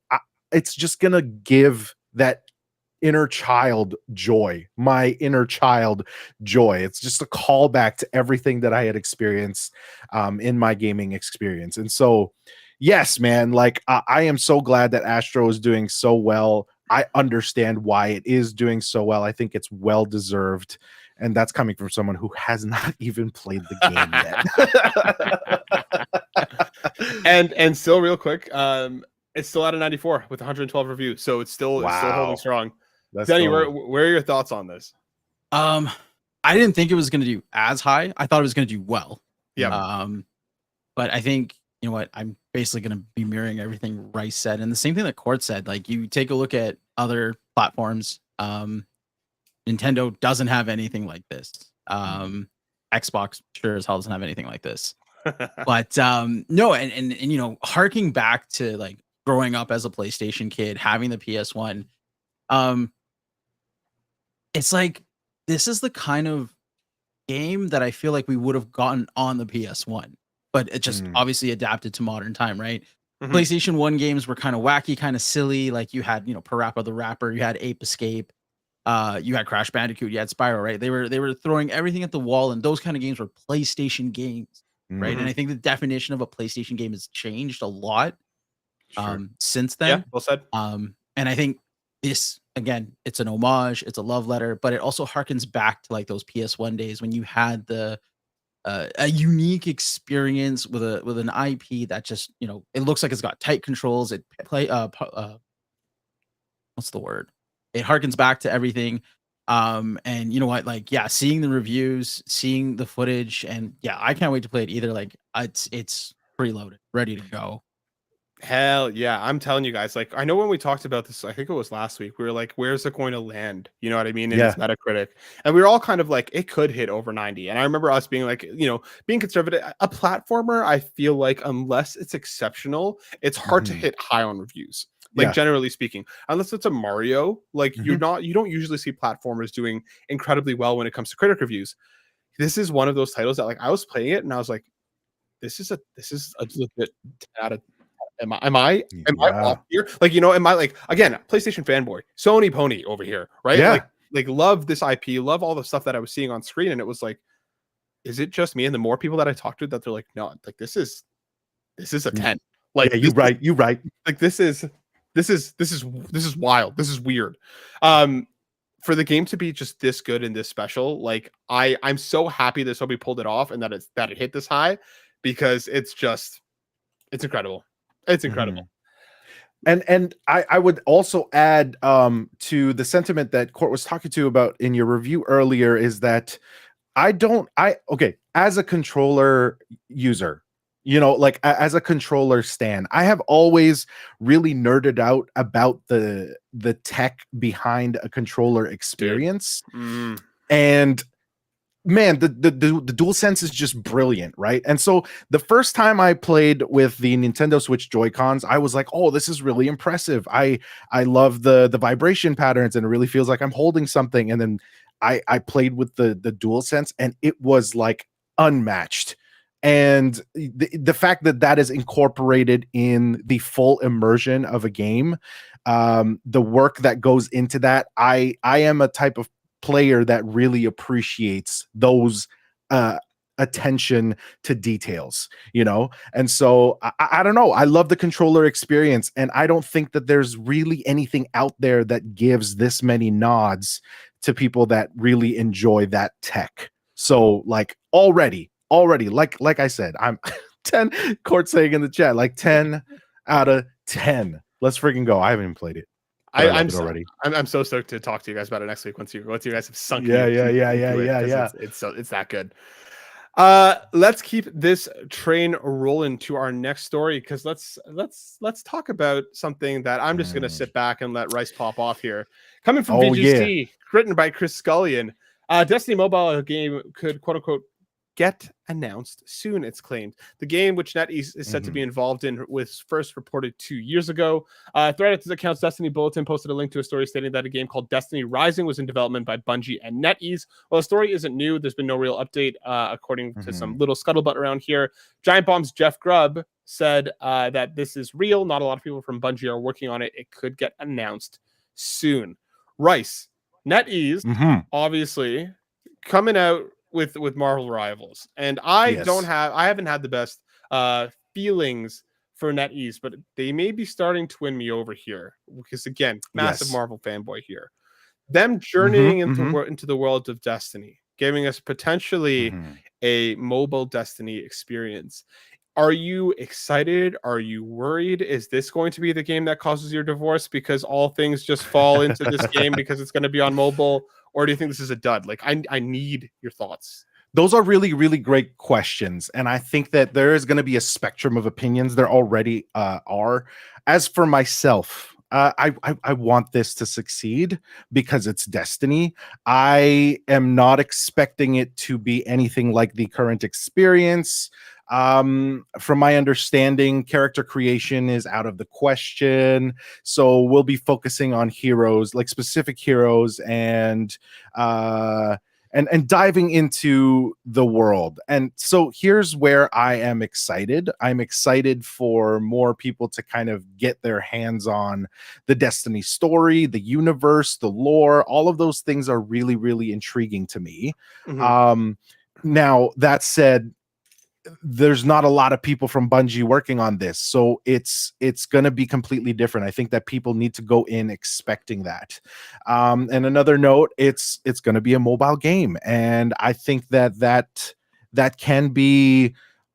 it's just gonna give that inner child joy, my inner child joy. It's just a callback to everything that I had experienced in my gaming experience. And so, yes, man, like I am so glad that Astro is doing so well. I understand why it is doing so well. I think it's well deserved. And that's coming from someone who has not even played the game yet. and still real quick, it's still at a 94 with 112 reviews. So it's still holding strong. Denny, where are your thoughts on this? I didn't think it was going to do as high. I thought it was going to do well. Yeah. But I think, you know what, I'm basically going to be mirroring everything Rice said. And the same thing that Court said, like you take a look at other platforms. Nintendo doesn't have anything like this. Xbox sure as hell doesn't have anything like this. But no, and you know, harking back to like growing up as a PlayStation kid, having the PS1, it's like this is the kind of game that I feel like we would have gotten on the PS1, but it just obviously adapted to modern time, right? PlayStation 1 games were kind of wacky, kind of silly. Like you had, you know, Parappa the Rapper, you had Ape Escape, you had Crash Bandicoot, you had Spyro, right? They were throwing everything at the wall, and those kind of games were PlayStation games, right? And I think the definition of a PlayStation game has changed a lot since then. Yeah, well said. And I think this, again, it's an homage, it's a love letter, but it also harkens back to like those PS1 days when you had the a unique experience with an IP that just, you know, it looks like it's got tight controls. It what's the word? It harkens back to everything. And you know what, like, yeah, seeing the reviews, seeing the footage, and yeah, I can't wait to play it either. Like it's preloaded, ready to go. Hell yeah. I'm telling you guys, like, I know when we talked about this, I think it was last week, we were like, where's it going to land? You know what I mean? In its Metacritic. And we were all kind of like, it could hit over 90. And I remember us being like, you know, being conservative, a platformer, I feel like unless it's exceptional, it's hard to hit high on reviews. Like generally speaking, unless it's a Mario, like you don't usually see platformers doing incredibly well when it comes to critic reviews. This is one of those titles that, like, I was playing it and I was like, this is a legit 10 out of. Am I off here? Like, you know, am I, like, again, PlayStation fanboy, Sony pony over here, right? Yeah. Like love this IP, love all the stuff that I was seeing on screen, and it was like, is it just me? And the more people that I talked to, that they're like, no, like this is a 10. Like, yeah, you're right. Like this is wild. This is weird. For the game to be just this good and this special, like I'm so happy that Sony pulled it off and that it hit this high, because it's incredible. It's incredible. And I would also add to the sentiment that Court was talking to about in your review earlier, is that as a controller user, you know, like as a controller stan, I have always really nerded out about the tech behind a controller experience. And man, the DualSense is just brilliant, right? And so the first time I played with the Nintendo Switch Joy-Cons, I was like, oh, this is really impressive. I love the vibration patterns, and it really feels like I'm holding something. And then I played with the DualSense, and it was like unmatched. And the fact that is incorporated in the full immersion of a game, the work that goes into that, I am a type of player that really appreciates those attention to details, you know? And so I don't know, I love the controller experience, and I don't think that there's really anything out there that gives this many nods to people that really enjoy that tech. So like already like I said, I'm 10. Court saying in the chat, like 10 out of 10. Let's freaking go. I haven't even played it. I'm so stoked to talk to you guys about it next week once you guys have sunk. Yeah. It's that good. Let's keep this train rolling to our next story, because let's talk about something that I'm just gonna sit back and let Rice pop off here. Coming from VGC, written by Chris Scullion, Destiny Mobile game could quote unquote get announced soon, it's claimed. The game, which NetEase is said to be involved in, was first reported 2 years ago. Thread account's Destiny Bulletin posted a link to a story stating that a game called Destiny Rising was in development by Bungie and NetEase. While the story isn't new, there's been no real update, according to some little scuttlebutt around here. Giant Bomb's Jeff Grubb said that this is real. Not a lot of people from Bungie are working on it. It could get announced soon. Rice, NetEase, obviously, coming out with Marvel Rivals, and I haven't had the best feelings for NetEase, but they may be starting to win me over here, because again, massive Marvel fanboy here. Them journeying into the world of Destiny, giving us potentially a mobile Destiny experience. Are you excited? Are you worried? Is this going to be the game that causes your divorce because all things just fall into this game because it's going to be on mobile? Or do you think this is a dud? Like, I need your thoughts. Those are really, really great questions. And I think that there is going to be a spectrum of opinions. There already are. As for myself, I want this to succeed because it's Destiny. I am not expecting it to be anything like the current experience. From my understanding, character creation is out of the question. So we'll be focusing on heroes, like specific heroes, and diving into the world. And so here's where I am excited. I'm excited for more people to kind of get their hands on the Destiny story, the universe, the lore. All of those things are really, really intriguing to me. Now, that said, there's not a lot of people from Bungie working on this, so it's going to be completely different. I think that people need to go in expecting that. And another note, it's going to be a mobile game, and I think that can be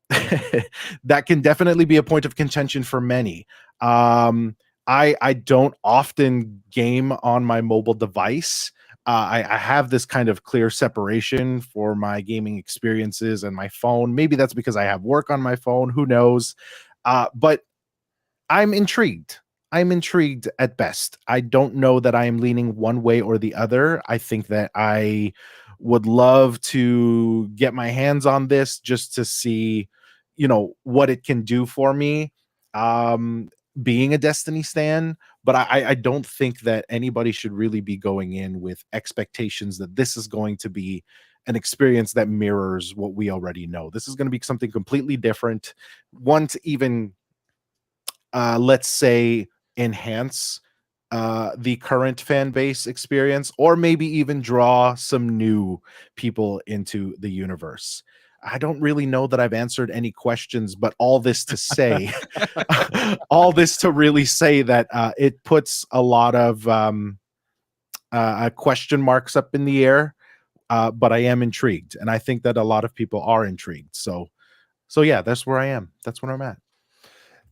that can definitely be a point of contention for many. I don't often game on my mobile device. I have this kind of clear separation for my gaming experiences and my phone. Maybe that's because I have work on my phone. Who knows? But I'm intrigued. I'm intrigued at best. I don't know that I am leaning one way or the other. I think that I would love to get my hands on this just to see, what it can do for me. Being a Destiny stan, but I don't think that anybody should really be going in with expectations that this is going to be an experience that mirrors what we already know. This is going to be something completely different, one to even let's say enhance the current fan base experience, or maybe even draw some new people into the universe. I don't really know that I've answered any questions, but all this to say, all this to really say that it puts a lot of question marks up in the air, but I am intrigued, and I think that a lot of people are intrigued. So yeah, that's where I am. That's where I'm at.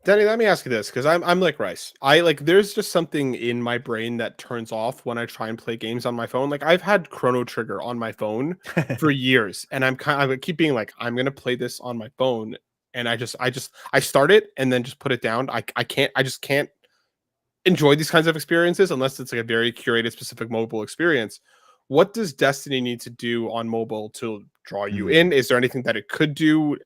Danny, let me ask you this, because I'm like Rice. There's just something in my brain that turns off when I try and play games on my phone. Like, I've had Chrono Trigger on my phone for years, and I keep being like, I'm gonna play this on my phone, and I start it and then just put it down. I just can't enjoy these kinds of experiences unless it's like a very curated, specific mobile experience. What does Destiny need to do on mobile to draw you in? Is there anything that it could do?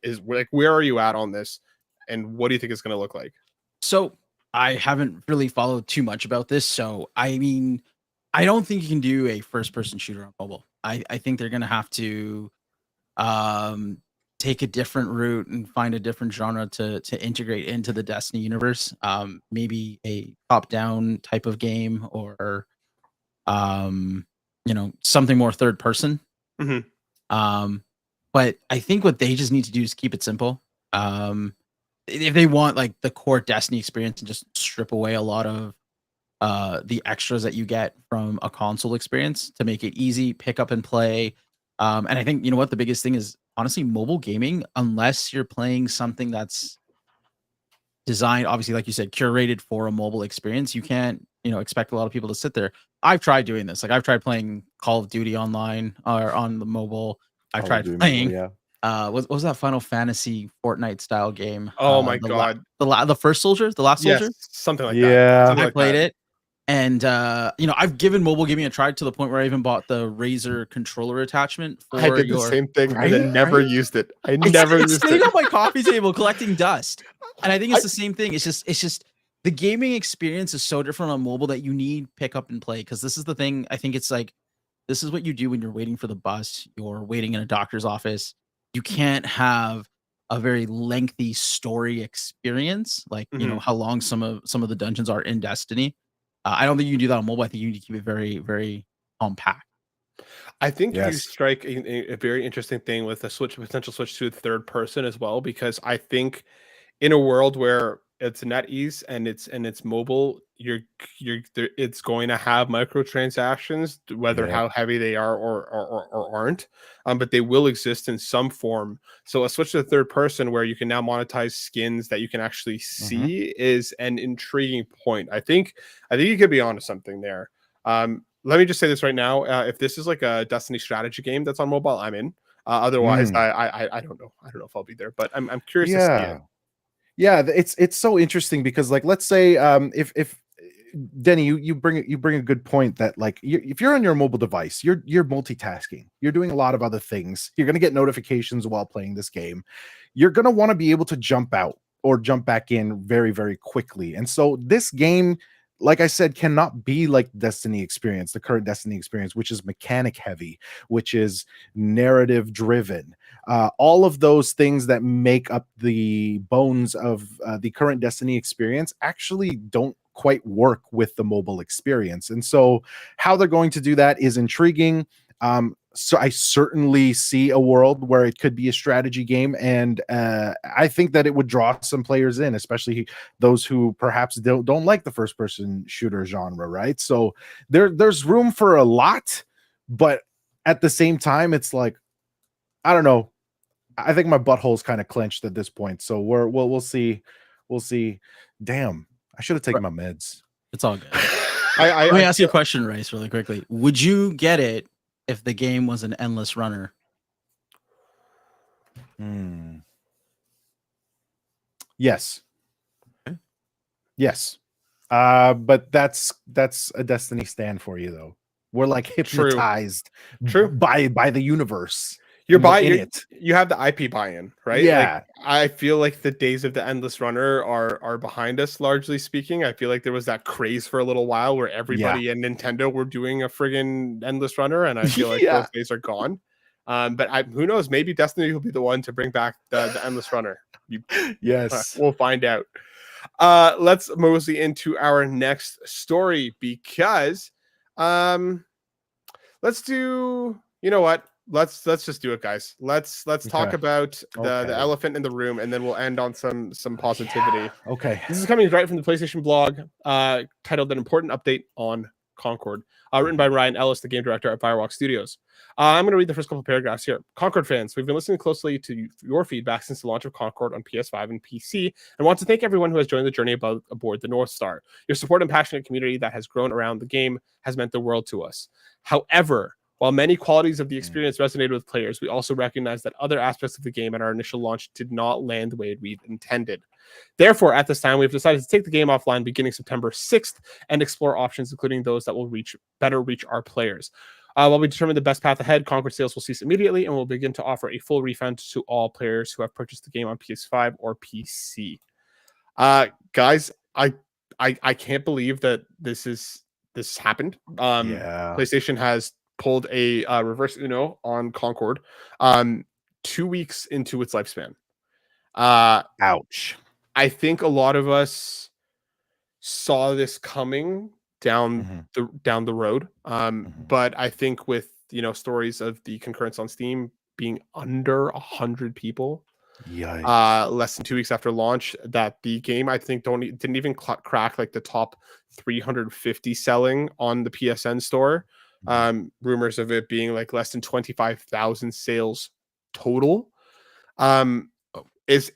Where are you at on this? And what do you think it's going to look like? So I haven't really followed too much about this. So, I mean, I don't think you can do a first-person shooter on mobile. I think they're going to have to take a different route and find a different genre to integrate into the Destiny universe. Maybe a top-down type of game, or something more third-person. But I think what they just need to do is keep it simple. If they want like the core Destiny experience and just strip away a lot of the extras that you get from a console experience to make it easy, pick up and play. And I think, what the biggest thing is, honestly, mobile gaming, unless you're playing something that's designed, obviously, like you said, curated for a mobile experience, you can't, expect a lot of people to sit there. I've tried doing this. Like, I've tried playing Call of Duty online or on the mobile. I've tried playing what was that Final Fantasy Fortnite style game? Oh my god. The first soldier, the last soldier? Something like that. I played it. And I've given mobile gaming a try to the point where I even bought the Razer controller attachment for I did the same thing, and then never used it. It's sitting on my coffee table collecting dust. And I think it's the same thing. It's just the gaming experience is so different on mobile that you need pick up and play, because this is the thing. I think it's like, this is what you do when you're waiting for the bus, you're waiting in a doctor's office. You can't have a very lengthy story experience, like how long some of the dungeons are in Destiny. I don't think you can do that on mobile. I think you need to keep it very, very compact. I think you strike a very interesting thing with a potential switch to third person as well, because I think in a world where it's NetEase and it's mobile, it's going to have microtransactions, whether how heavy they are or aren't, but they will exist in some form. So a switch to the third person where you can now monetize skins that you can actually see is an intriguing point. I think you could be onto something there. Let me just say this right now: if this is like a Destiny strategy game that's on mobile, I'm in. Otherwise, I don't know. I don't know if I'll be there, but I'm curious to see it. Yeah, it's so interesting because, like, let's say if Denny, you bring a good point that, like, if you're on your mobile device, you're multitasking, you're doing a lot of other things, you're going to get notifications while playing this game, you're going to want to be able to jump out or jump back in very, very quickly. And so this game, like I said, cannot be like Destiny experience, the current Destiny experience, which is mechanic heavy, which is narrative driven. All of those things that make up the bones of the current Destiny experience actually don't quite work with the mobile experience. And so how they're going to do that is intriguing. So I certainly see a world where it could be a strategy game, and I think that it would draw some players in, especially those who perhaps don't like the first person shooter genre, right? So there's room for a lot, but at the same time, it's like, I don't know. I think my butthole's kind of clenched at this point. So we'll see. We'll see. Damn, I should have taken my meds. It's all good. Let me ask you a question, Rice, really quickly. Would you get it if the game was an endless runner? Yes. Okay. Yes. But that's a Destiny stand for you, though. We're like hypnotized by the universe. You have the IP buy-in, right? Yeah. Like, I feel like the days of the endless runner are behind us, largely speaking. I feel like there was that craze for a little while where everybody and Nintendo were doing a friggin' endless runner, and I feel like those days are gone. But who knows? Maybe Destiny will be the one to bring back the endless runner. Yes. We'll find out. Let's mosey into our next story because let's do, you know what? Let's just do it, guys. Let's talk about the elephant in the room, and then we'll end on some positivity. Yeah. Okay. This is coming right from the PlayStation blog, titled "An Important Update on Concord," written by Ryan Ellis, the game director at Firewalk Studios. I'm going to read the first couple paragraphs here. Concord fans, we've been listening closely to your feedback since the launch of Concord on PS5 and PC, and want to thank everyone who has joined the journey aboard the North Star. Your support and passionate community that has grown around the game has meant the world to us. However, while many qualities of the experience resonated with players, we also recognize that other aspects of the game at our initial launch did not land the way we'd intended. Therefore, at this time, we've decided to take the game offline beginning September 6th and explore options, including those that will better reach our players. While we determine the best path ahead, Concord sales will cease immediately, and we'll begin to offer a full refund to all players who have purchased the game on PS5 or PC. Guys, I can't believe that this happened. PlayStation has pulled a reverse Uno on Concord 2 weeks into its lifespan. Ouch. I think a lot of us saw this coming down the road. But I think with, stories of the concurrence on Steam being under 100 people, less than 2 weeks after launch, that the game, I think, didn't even crack like the top 350 selling on the PSN store. Rumors of it being like less than 25,000 sales total. It's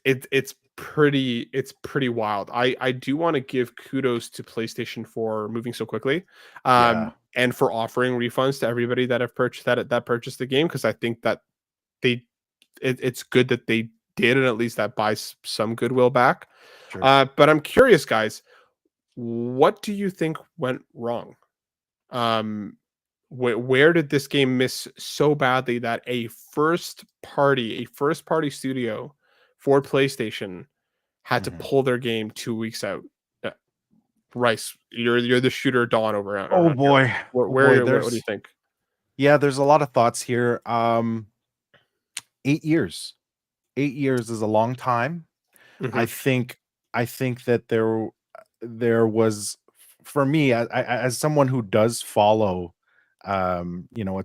pretty wild. I do want to give kudos to PlayStation for moving so quickly, and for offering refunds to everybody that have purchased that purchased the game, because I think that it's good that they did, and at least that buys some goodwill back. Sure. But I'm curious, guys, what do you think went wrong? Where did this game miss so badly that a first party studio for PlayStation had to pull their game 2 weeks out? Rice, you're the shooter Dawn over. Oh boy, what do you think? Yeah, there's a lot of thoughts here. 8 years. 8 years is a long time. I think that there was, for me, as someone who does follow a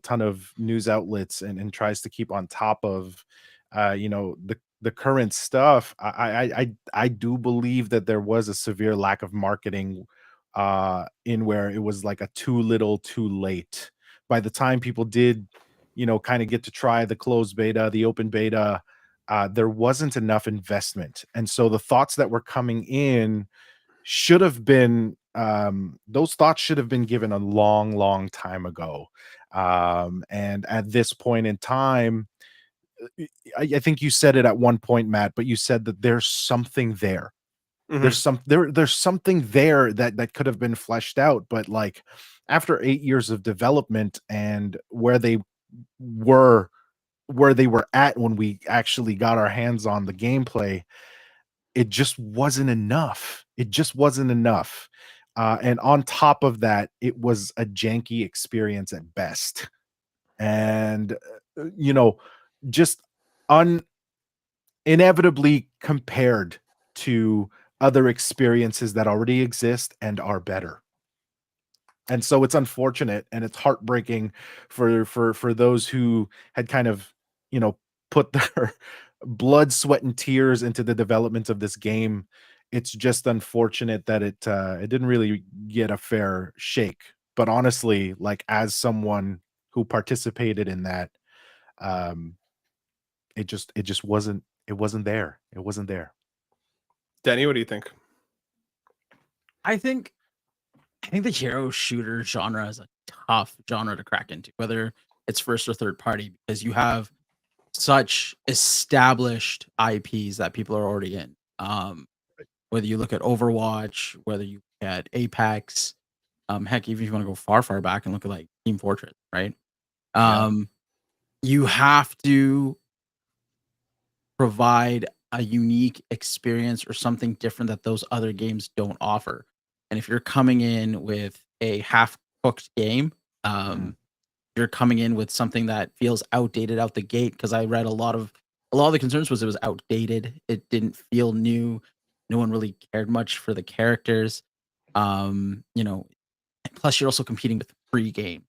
ton of news outlets and tries to keep on top of the current stuff, I do believe that there was a severe lack of marketing in where it was like a too little too late. By the time people did kind of get to try the closed beta, the open beta, there wasn't enough investment, and so the thoughts that were coming in should have been those thoughts should have been given a long time ago. And at this point in time, I think you said it at one point, Matt, but you said that there's something there. There's something there that could have been fleshed out, but like after 8 years of development and were where they were at when we actually got our hands on the gameplay, it just wasn't enough. It just wasn't enough. And on top of that, it was a janky experience at best. And just inevitably compared to other experiences that already exist and are better. And so it's unfortunate and it's heartbreaking for those who had kind of, put their blood, sweat, and tears into the development of this game. It's just unfortunate that it didn't really get a fair shake. But honestly, like as someone who participated in that, it just wasn't there. It wasn't there. Danny, what do you think? I think the hero shooter genre is a tough genre to crack into, whether it's first or third party, because you have such established IPs that people are already in. Whether you look at Overwatch, whether you look at Apex, heck, even if you want to go far back and look at like Team Fortress, right? You have to provide a unique experience or something different that those other games don't offer. And if you're coming in with a half-cooked game, you're coming in with something that feels outdated out the gate. Because I read a lot of the concerns was it was outdated. It didn't feel new. No one really cared much for the characters. Plus you're also competing with free game.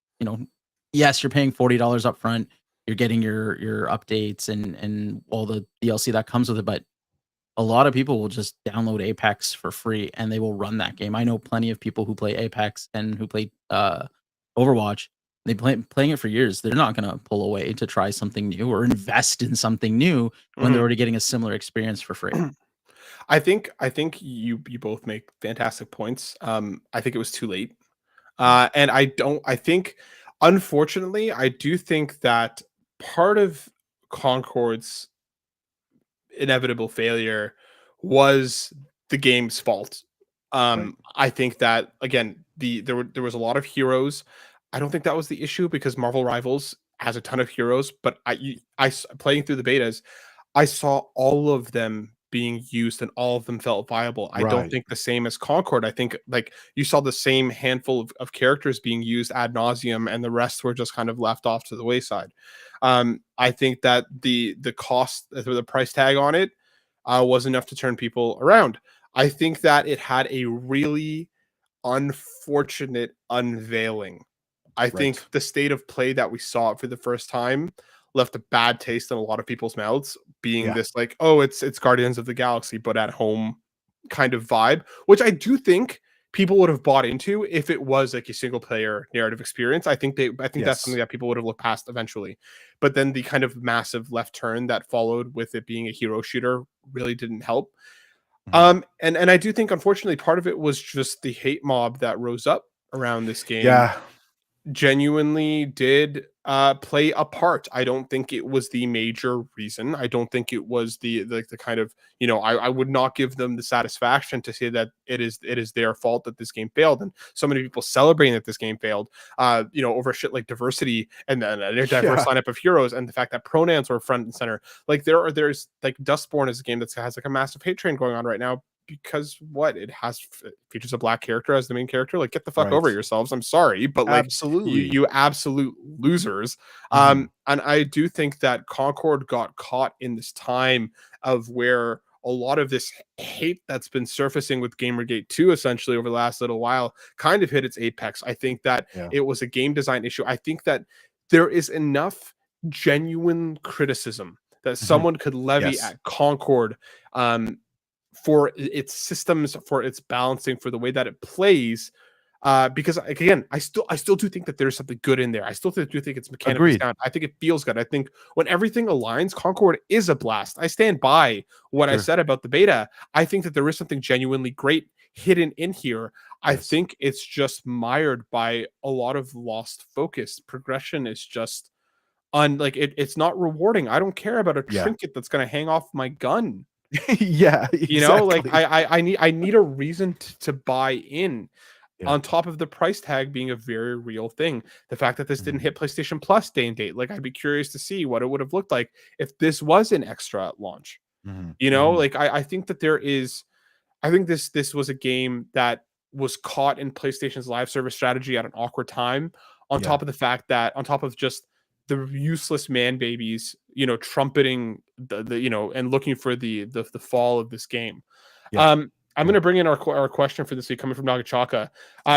Yes, you're paying $40 up front. You're getting your updates and all the DLC that comes with it, but a lot of people will just download Apex for free and they will run that game. I know plenty of people who play Apex and who play Overwatch. They've been playing it for years. They're not going to pull away to try something new or invest in something new when they're already getting a similar experience for free. I think you both make fantastic points. I think it was too late. And I think, unfortunately, I do think that part of Concord's inevitable failure was the game's fault. I think that, again, there was a lot of heroes. I don't think that was the issue because Marvel Rivals has a ton of heroes, but I playing through the betas, I saw all of them being used and all of them felt viable. I don't think the same as Concord. I think like you saw the same handful of characters being used ad nauseum and the rest were just kind of left off to the wayside. I think that the cost, the price tag on it was enough to turn people around. I think that it had a really unfortunate unveiling. I think the state of play that we saw it for the first time left a bad taste in a lot of people's mouths, being this like, oh, it's Guardians of the Galaxy, but at home kind of vibe, which I do think people would have bought into if it was like a single player narrative experience. I think that's something that people would have looked past eventually. But then the kind of massive left turn that followed with it being a hero shooter really didn't help. And I do think, unfortunately, part of it was just the hate mob that rose up around this game. Genuinely did play a part. I don't think it was the major reason. I don't think it was the kind of, I would not give them the satisfaction to say that it is their fault that this game failed. And so many people celebrating that this game failed, over shit like diversity and then a diverse lineup of heroes and the fact that pronouns were front and center. Like there's like Dustborn is a game that has like a massive hate train going on right now. Because it features a black character as the main character. Like, get the fuck over yourselves. I'm sorry, but like, you absolute losers. And I do think that Concord got caught in this time of where a lot of this hate that's been surfacing with Gamergate 2 essentially over the last little while kind of hit its apex. I think that it was a game design issue. I think that there is enough genuine criticism that someone could levy at Concord, for its systems, for its balancing, for the way that it plays, because again, I still do think that there's something good in there. I still do think it's mechanically sound. I think it feels good. I think when everything aligns, Concord is a blast. I stand by what I said about the beta. I think that there is something genuinely great hidden in here. I think it's just mired by a lot of lost focus. Progression is just like it's not rewarding. I don't care about a Yeah. trinket that's going to hang off my gun. Yeah, You know, like exactly. I need a reason to buy in. Yeah. On top of the price tag being a very real thing, the fact that this didn't Mhm. hit PlayStation Plus day and date, like I'd be curious to see what it would have looked like if this was an extra at launch. Mhm. You know, Mhm. like I think that I think this was a game that was caught in PlayStation's live service strategy at an awkward time. On Yeah. top of the fact that, on top of just the useless man babies, you know, trumpeting the you know, and looking for the fall of this game. Yeah. I'm going to bring in our question for this week coming from Nagachaka.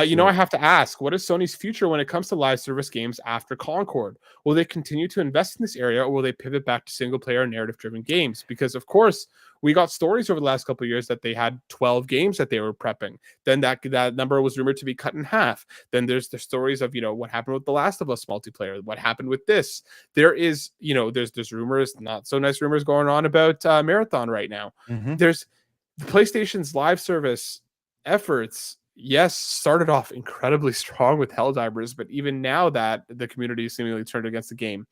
You know, I Sure. have to ask, what is Sony's future when it comes to live service games after Concord? Will they continue to invest in this area, or will they pivot back to single player narrative driven games? Because of course, we got stories over the last couple of years that they had 12 games that they were prepping. Then that number was rumored to be cut in half. Then there's the stories of, you know, what happened with The Last of Us multiplayer, what happened with this. There is, you know, there's rumors, not so nice rumors going on about Marathon right now. Mhm. There's the PlayStation's live service efforts, yes, started off incredibly strong with Helldivers, but even now that the community is seemingly turned against the game,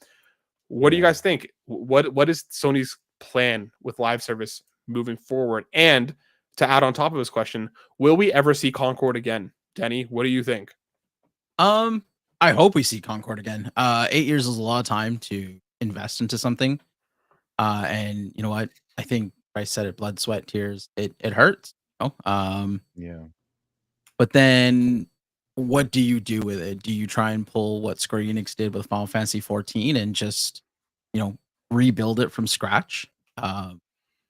what do you Yeah. guys think? What is Sony's plan with live service moving forward? And to add on top of his question, will we ever see Concord again? Denny, what do you think? I hope we see Concord again. 8 years is a lot of time to invest into something. And you know what? I think I said it, blood, sweat, tears. It hurts. You know? Yeah. But then what do you do with it? Do you try and pull what Square Enix did with Final Fantasy 14 and just, you know, rebuild it from scratch?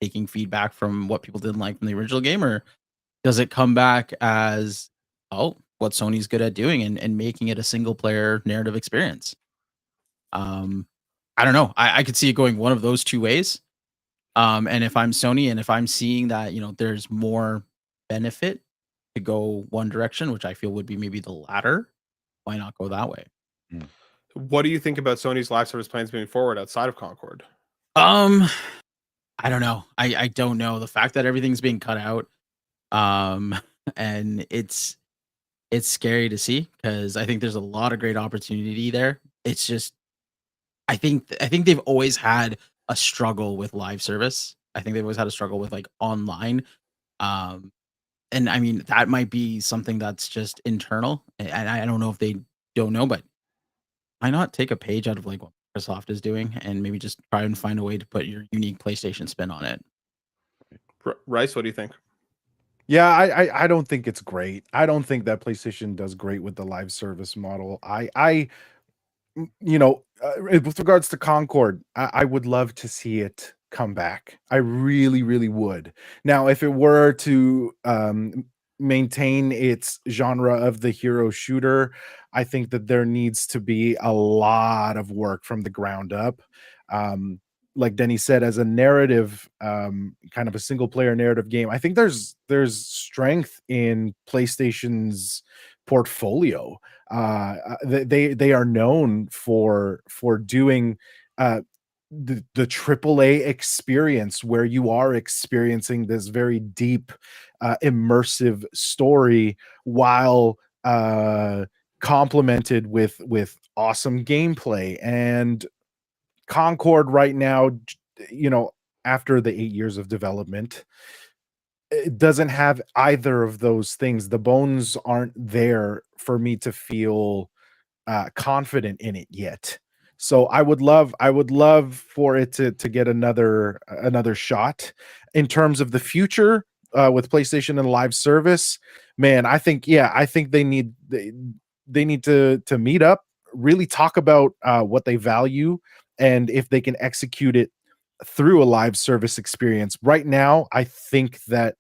Taking feedback from what people didn't like from the original game, or does it come back as, oh, what Sony's good at doing and making it a single player narrative experience? Um, I don't know. I could see it going one of those two ways. And if I'm Sony and if I'm seeing that, you know, there's more benefit to go one direction, which I feel would be maybe the latter, why not go that way? Mm. What do you think about Sony's live service plans moving forward outside of Concord? Um, I don't know. I don't know. The fact that everything's being cut out, um, and it's scary to see because I think there's a lot of great opportunity there. It's just I think they've always had a struggle with live service. I think they've always had a struggle with like online. Um, and I mean that might be something that's just internal. And I don't know if they don't know, but why not take a page out of like what Microsoft is doing and maybe just try and find a way to put your unique PlayStation spin on it? Rice, what do you think? Yeah, I don't think it's great. I don't think that PlayStation does great with the live service model. You know, with regards to Concord, I would love to see it come back. I really, really would. Now, if it were to maintain its genre of the hero shooter, I think that there needs to be a lot of work from the ground up. Um, like Denny said, as a narrative, kind of a single player narrative game, I think there's strength in PlayStation's portfolio. They are known for doing the AAA experience where you are experiencing this very deep immersive story while complemented with awesome gameplay. And Concord right now, you know, after the 8 years of development, it doesn't have either of those things. The bones aren't there for me to feel confident in it yet. So I would love for it to get another shot. In terms of the future with PlayStation and live service, man, I think they need to meet up, really talk about what they value and if they can execute it through a live service experience. Right now, I think that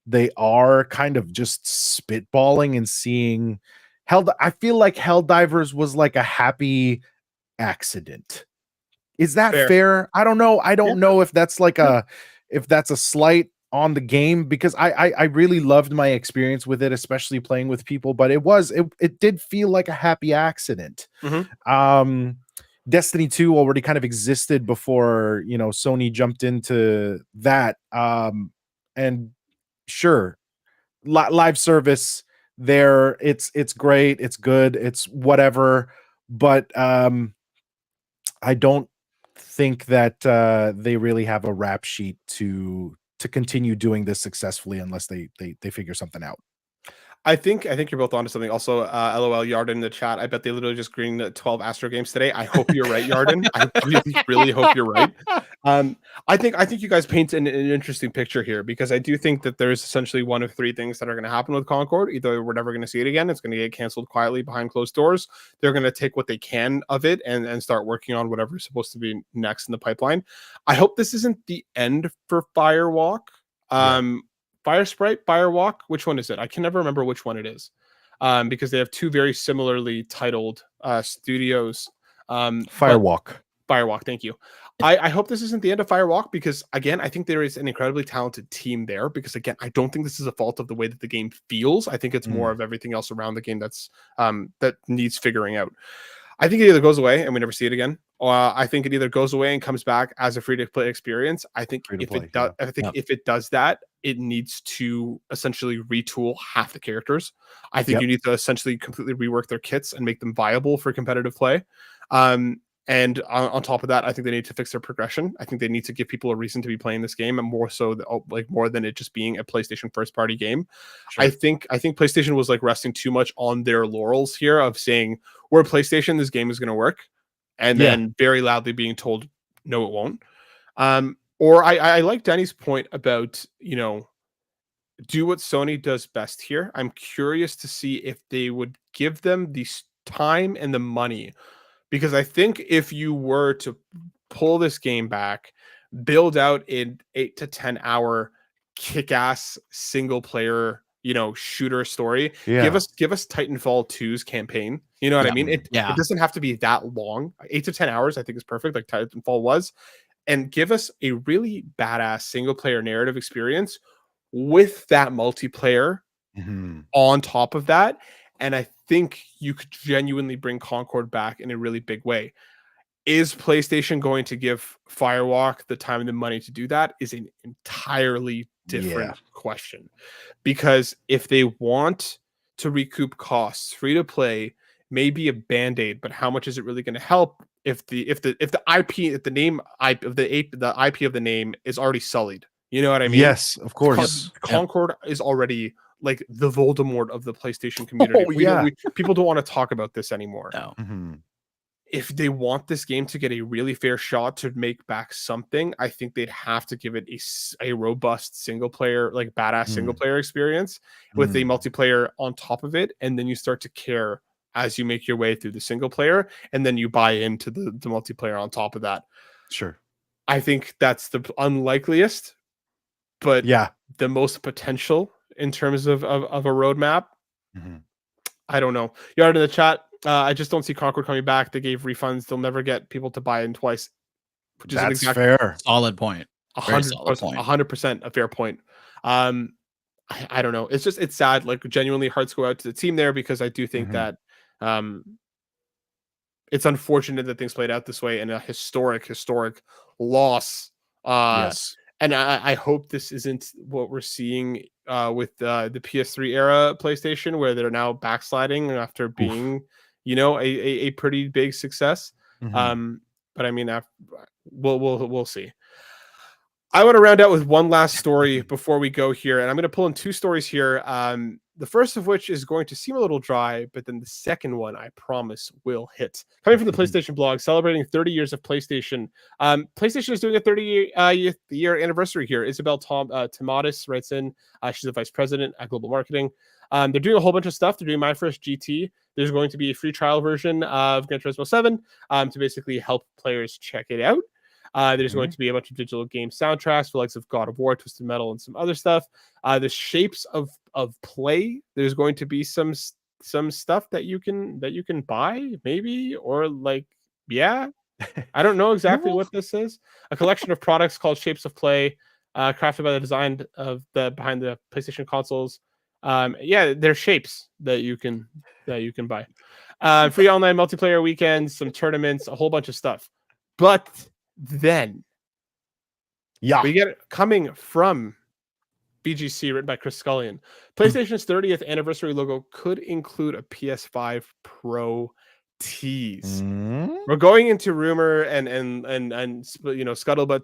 they are kind of just spitballing and seeing Hell. I feel like Helldivers was like a happy accident. Is that Fair. fair? I don't know. I Yeah. don't know if that's like if that's a slight on the game, because I really loved my experience with it, especially playing with people, but it did feel like a happy accident. Mhm. Destiny 2 already kind of existed before, you know, Sony jumped into that. And sure, live service there, it's great, it's good, it's whatever, but I don't think that they really have a rap sheet to continue doing this successfully unless they figure something out. I think you're both onto something. Also, LOL Yarden in the chat. I bet they literally just greened 12 Astro games today. I hope you're right, Yarden. I really, really hope you're right. I think you guys paint an interesting picture here, because I do think that there's essentially one of three things that are going to happen with Concord. Either we're never going to see it again, it's going to get canceled quietly behind closed doors. They're going to take what they can of it and start working on whatever's supposed to be next in the pipeline. I hope this isn't the end for Firewalk. Fire Sprite, Firewalk, which one is it? I can never remember which one it is, because they have two very similarly titled studios. Firewalk. Firewalk, thank you. I hope this isn't the end of Firewalk, because again, I think there is an incredibly talented team there, because again, I don't think this is a fault of the way that the game feels. I think it's more of everything else around the game that's that needs figuring out. I think it either goes away and we never see it again, or I think it either goes away and comes back as a free-to-play experience. I think if it does that, it needs to essentially retool half the characters. I think you need to essentially completely rework their kits and make them viable for competitive play. And on top of that, I think they need to fix their progression. I think they need to give people a reason to be playing this game, and more so, more than it just being a PlayStation first-party game. Sure. I think PlayStation was like resting too much on their laurels here of saying, we're PlayStation, this game is going to work, and then very loudly being told, no, it won't. Or I like Danny's point about, do what Sony does best here. I'm curious to see if they would give them the time and the money. Because I think if you were to pull this game back, build out an 8 to 10 hour kick-ass single player, shooter story, give us Titanfall 2's campaign. You know what I mean? It doesn't have to be that long. 8 to 10 hours, I think, is perfect, like Titanfall was. And give us a really badass single player narrative experience with that multiplayer on top of that. And I think you could genuinely bring Concord back in a really big way. Is PlayStation going to give Firewalk the time and the money to do that? Is an entirely different question. Because if they want to recoup costs, free to play may be a band-aid, but how much is it really going to help if the IP of the name is already sullied? You know what I mean? Yes, of course. Concord is already like the Voldemort of the PlayStation community. People don't want to talk about this anymore. No. If they want this game to get a really fair shot to make back something, I think they'd have to give it a robust single player, like badass single player experience with a multiplayer on top of it. And then you start to care as you make your way through the single player, and then you buy into the multiplayer on top of that. Sure. I think that's the unlikeliest, but the most potential in terms of a roadmap. I don't know. Yard in the chat. I just don't see Concord coming back. They gave refunds. They'll never get people to buy in twice. Which is fair. Solid point. 100% a fair point. I don't know. It's sad. Like, genuinely, hearts go out to the team there, because I do think that it's unfortunate that things played out this way, and a historic loss. And I hope this isn't what we're seeing with the PS3 era PlayStation, where they're now backsliding after being, a pretty big success. But I mean, we'll see. I want to round out with one last story before we go here, and I'm going to pull in two stories here. The first of which is going to seem a little dry, but then the second one, I promise, will hit. Coming from the PlayStation blog, celebrating 30 years of PlayStation. PlayStation is doing a 30-year anniversary here. Isabel Tomatis writes in. She's the vice president at Global Marketing. They're doing a whole bunch of stuff. They're doing My First GT. There's going to be a free trial version of Gran Turismo 7 to basically help players check it out. There's going to be a bunch of digital game soundtracks for likes of God of War, Twisted Metal, and some other stuff. The shapes of play. There's going to be some stuff that you can buy, maybe, or like, I don't know exactly what this is. A collection of products called Shapes of Play, crafted by the design of behind the PlayStation consoles. They're shapes that you can buy. Free online multiplayer weekends, some tournaments, a whole bunch of stuff. But then we get it coming from BGC, written by Chris Scullion. PlayStation's 30th anniversary logo could include a PS5 Pro tease. Mm? We're going into rumor and scuttlebutt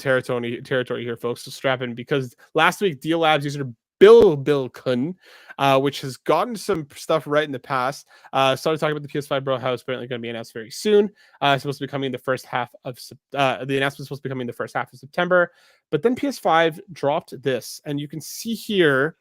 territory here, folks. So strap in, because last week Deal Labs user Bill Kun, which has gotten some stuff right in the past, started talking about the PS5 Pro, how it's apparently going to be announced very soon. It's supposed to be coming in the first half of the announcement is supposed to be coming in the first half of September. But then PS5 dropped this, and you can see here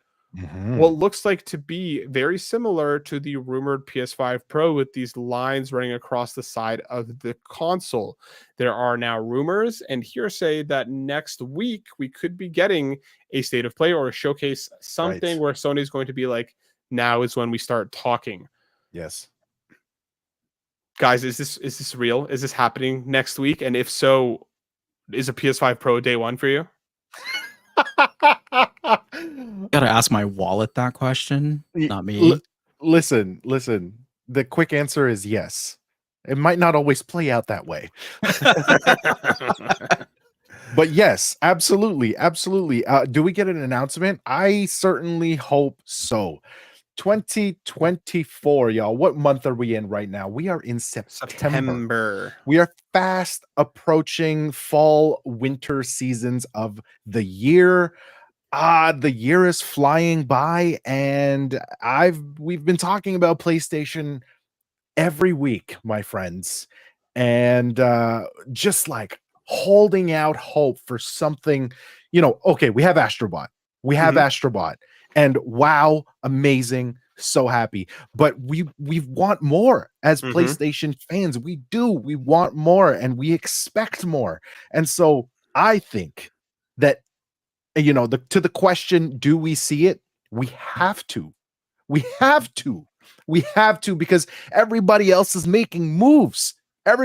what looks like to be very similar to the rumored PS5 Pro, with these lines running across the side of the console. There are now rumors and hearsay that next week we could be getting a state of play or a showcase, something where Sony's going to be like, now is when we start talking. Yes. Guys, is this real? Is this happening next week? And if so, is a PS5 Pro day one for you? Gotta ask my wallet that question, not me. Listen. The quick answer is yes. It might not always play out that way. But yes, absolutely. Do we get an announcement? I certainly hope so. 2024, y'all. What month are we in right now? We are in September. We are fast approaching fall, winter seasons of the year. The year is flying by, and we've been talking about PlayStation every week, my friends, and just like holding out hope for something. Okay, we have Astrobot. Astrobot, and wow, amazing, so happy. But we want more as PlayStation fans. We want more, and we expect more. And so I think that, to the question, do we see it? We have to, because everybody else is making moves. From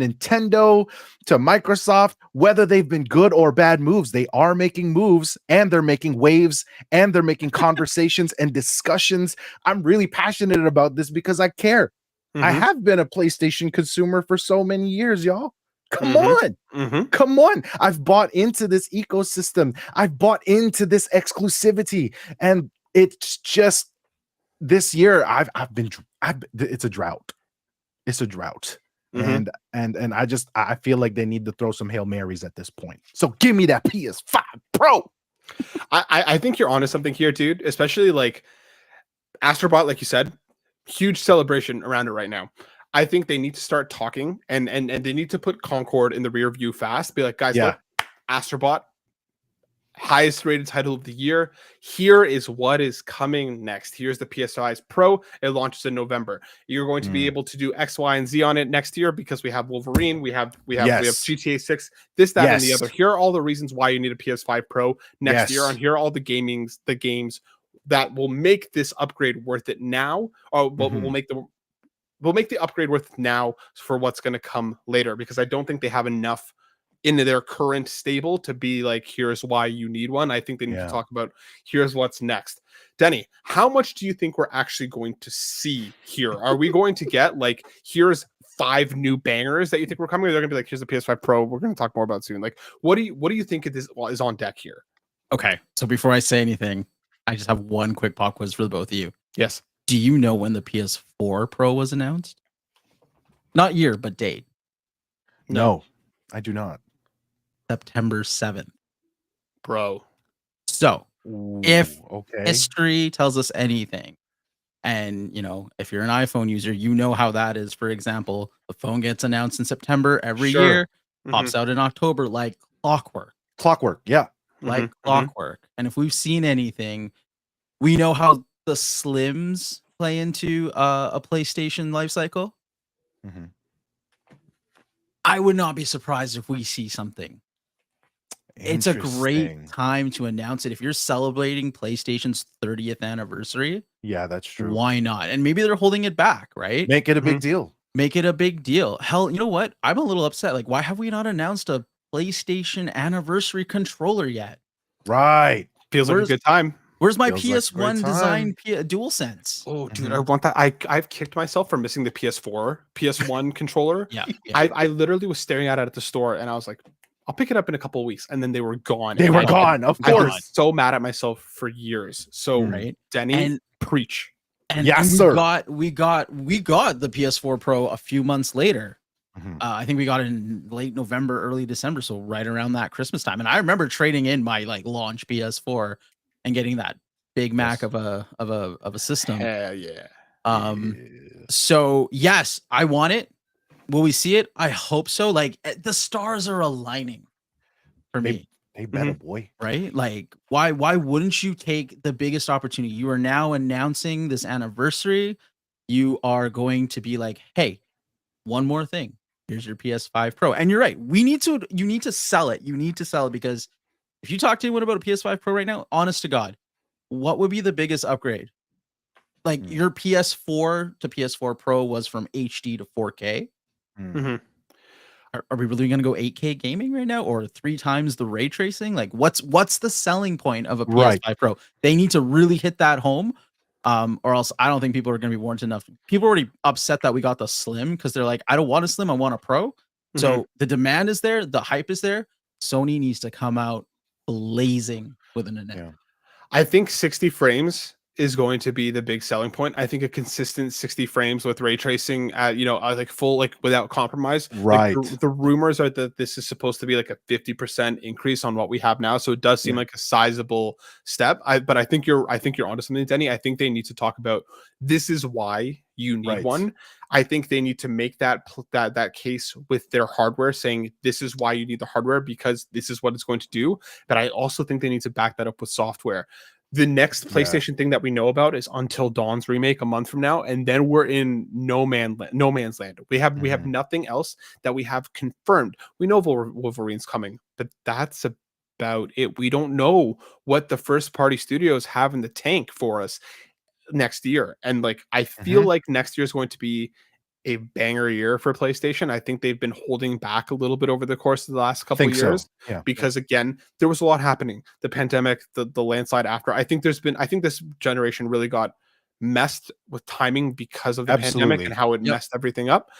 Nintendo to Microsoft, whether they've been good or bad moves, they are making moves, and they're making waves, and they're making conversations and discussions. I'm really passionate about this because I care. I have been a PlayStation consumer for so many years, y'all. Come on. I've bought into this ecosystem. I've bought into this exclusivity, and it's just this year it's a drought. And I feel like they need to throw some Hail Marys at this point. So give me that PS5 Pro. I think you're onto something here, dude. Especially like Astrobot, like you said, huge celebration around it right now. I think they need to start talking, and they need to put Concord in the rear view fast. Be like, guys, look, Astrobot, highest rated title of the year. Here is what is coming next. Here's the PS5 Pro. It launches in November. You're going to be able to do X, Y, and Z on it next year because we have Wolverine, we have GTA 6, this, that, and the other. Here are all the reasons why you need a PS5 Pro next year, and here are all the games that will make this upgrade worth it now, or will make the upgrade worth it now for what's going to come later, because I don't think they have enough into their current stable to be like, here's why you need one. I think they need to talk about here's what's next. Denny, how much do you think we're actually going to see here? Are we going to get like, here's 5 new bangers that you think we're coming, or they're gonna be like, here's the PS5 Pro, we're going to talk more about soon? Like, what do you think is on deck here? Okay, so before I say anything, I just have one quick pop quiz for the both of you. Yes. Do you know when the PS4 Pro was announced? Not year, but date. No, I do not. September 7th. Bro. So, if history tells us anything, and if you're an iPhone user, you know how that is. For example, the phone gets announced in September every year, pops out in October like clockwork. Like clockwork. And if we've seen anything, we know how the slims play into a PlayStation life cycle. I would not be surprised if we see something. It's a great time to announce it. If you're celebrating PlayStation's 30th anniversary, yeah, that's true. Why not? And maybe they're holding it back, right? Make it a big deal. Make it a big deal. Hell, you know what? I'm a little upset. Like, why have we not announced a PlayStation anniversary controller yet? Right. Feels like a good time. Where's my PS1 design DualSense? Oh, dude, I want that. I've kicked myself for missing the PS1 controller. Yeah. I literally was staring at it at the store, and I was like, I'll pick it up in a couple of weeks, and then they were gone. They were gone, of course. I was so mad at myself for years. So, Denny, preach. And, Yes, and sir. we got the PS4 Pro a few months later. I think we got it in late November, early December, so right around that Christmas time. And I remember trading in my like launch PS4 and getting that Big Mac of a system. Hell yeah. So yes, I want it. Will we see it? I hope so. Like the stars are aligning for me. They better, boy. Right? Like why wouldn't you take the biggest opportunity? You are now announcing this anniversary. You are going to be like, hey, one more thing. Here's your PS5 Pro. And you're right. You need to sell it. You need to sell it because if you talk to anyone about a PS5 Pro right now, honest to God, what would be the biggest upgrade? Like your PS4 to PS4 Pro was from HD to 4K. Are we really going to go 8K gaming right now, or 3 times the ray tracing? Like, what's the selling point of a PS5 Pro? They need to really hit that home, or else I don't think people are going to be warranted enough. People are already upset that we got the Slim because they're like, I don't want a Slim, I want a Pro. So the demand is there, the hype is there. Sony needs to come out blazing with an announcement. I think 60 frames is going to be the big selling point. I think a consistent 60 frames with ray tracing at, like full, like without compromise. Right. Like the rumors are that this is supposed to be like a 50% increase on what we have now. So it does seem like a sizable step. But I think you're onto something, Denny. I think they need to talk about this is why you need one. I think they need to make that case with their hardware, saying this is why you need the hardware because this is what it's going to do. But I also think they need to back that up with software. The next PlayStation thing that we know about is Until Dawn's remake a month from now, and then we're in no man's land. We have nothing else that we have confirmed. We know Wolverine's coming, but that's about it. We don't know what the first party studios have in the tank for us next year, and like I feel like next year is going to be a banger year for PlayStation. I think they've been holding back a little bit over the course of the last couple of years because again, there was a lot happening. The pandemic, the landslide after. I think this generation really got messed with timing because of the pandemic and how it messed everything up.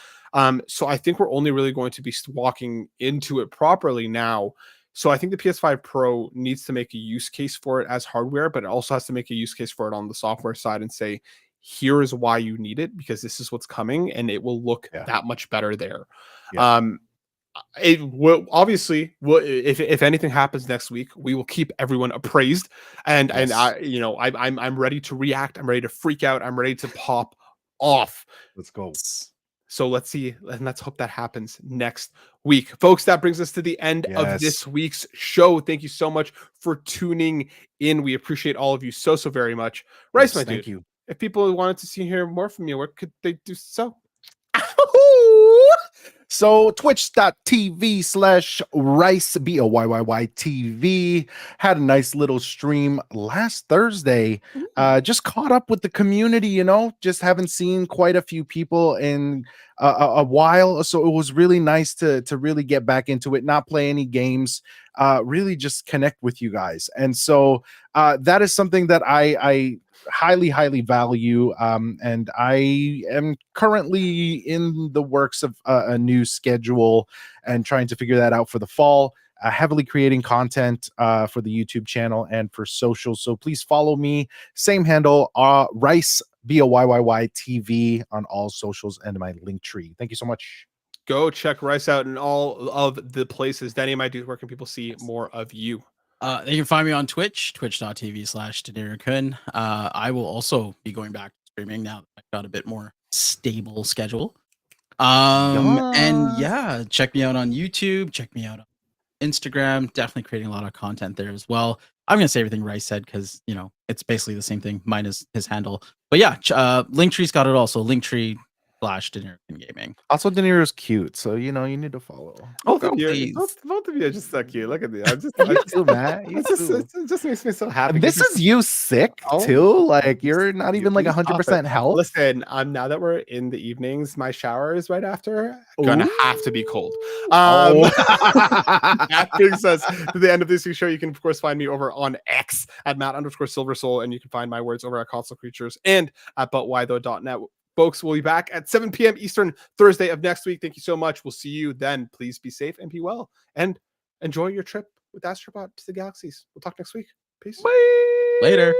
So I think we're only really going to be walking into it properly now. So I think the PS5 Pro needs to make a use case for it as hardware, but it also has to make a use case for it on the software side and say, here is why you need it, because this is what's coming and it will look that much better there. It will obviously, if anything happens next week, we will keep everyone appraised, and I'm ready to react. I'm ready to freak out. I'm ready to pop off. Let's go. So let's see, and let's hope that happens next week. Folks, that brings us to the end of this week's show. Thank you so much for tuning in. We appreciate all of you so very much. Rice, my dude. Thank you. If people wanted to hear more from you, where could they do so? So twitch.tv/Rice BOYYY had a nice little stream last Thursday. Just caught up with the community, just haven't seen quite a few people in a while. So it was really nice to really get back into it, not play any games, really just connect with you guys. And so that is something that I highly value, and I am currently in the works of a new schedule and trying to figure that out for the fall. Heavily creating content for the YouTube channel and for social, so please follow me, same handle, Rice BOYYY TV on all socials and my link tree. Thank you so much. Go check Rice out in all of the places. Danny, my dude, where can people see more of you? They can find me on Twitch, twitch.tv/DanierKun. I will also be going back to streaming now that I've got a bit more stable schedule. And check me out on YouTube, check me out on Instagram. Definitely creating a lot of content there as well. I'm gonna say everything Rice said because it's basically the same thing minus his handle. But yeah, Linktree's got it also. Linktree/DanierKun Gaming. Also, Denier is cute, so you need to follow. Both of you are just so cute. Look at me. I'm just too, Matt. It just makes me so happy. This is you sick too. Like you're not even like 100% health. Listen, now that we're in the evenings, my shower is right after. Gonna have to be cold. That brings us to the end of this week's show. You can of course find me over on X at Matt_SilverSoul, and you can find my words over at Console Creatures and at ButWhyThough.net. Folks, we'll be back at 7 p.m. Eastern Thursday of next week. Thank you so much. We'll see you then. Please be safe and be well. And enjoy your trip with Astrobot to the galaxies. We'll talk next week. Peace. Bye. Later.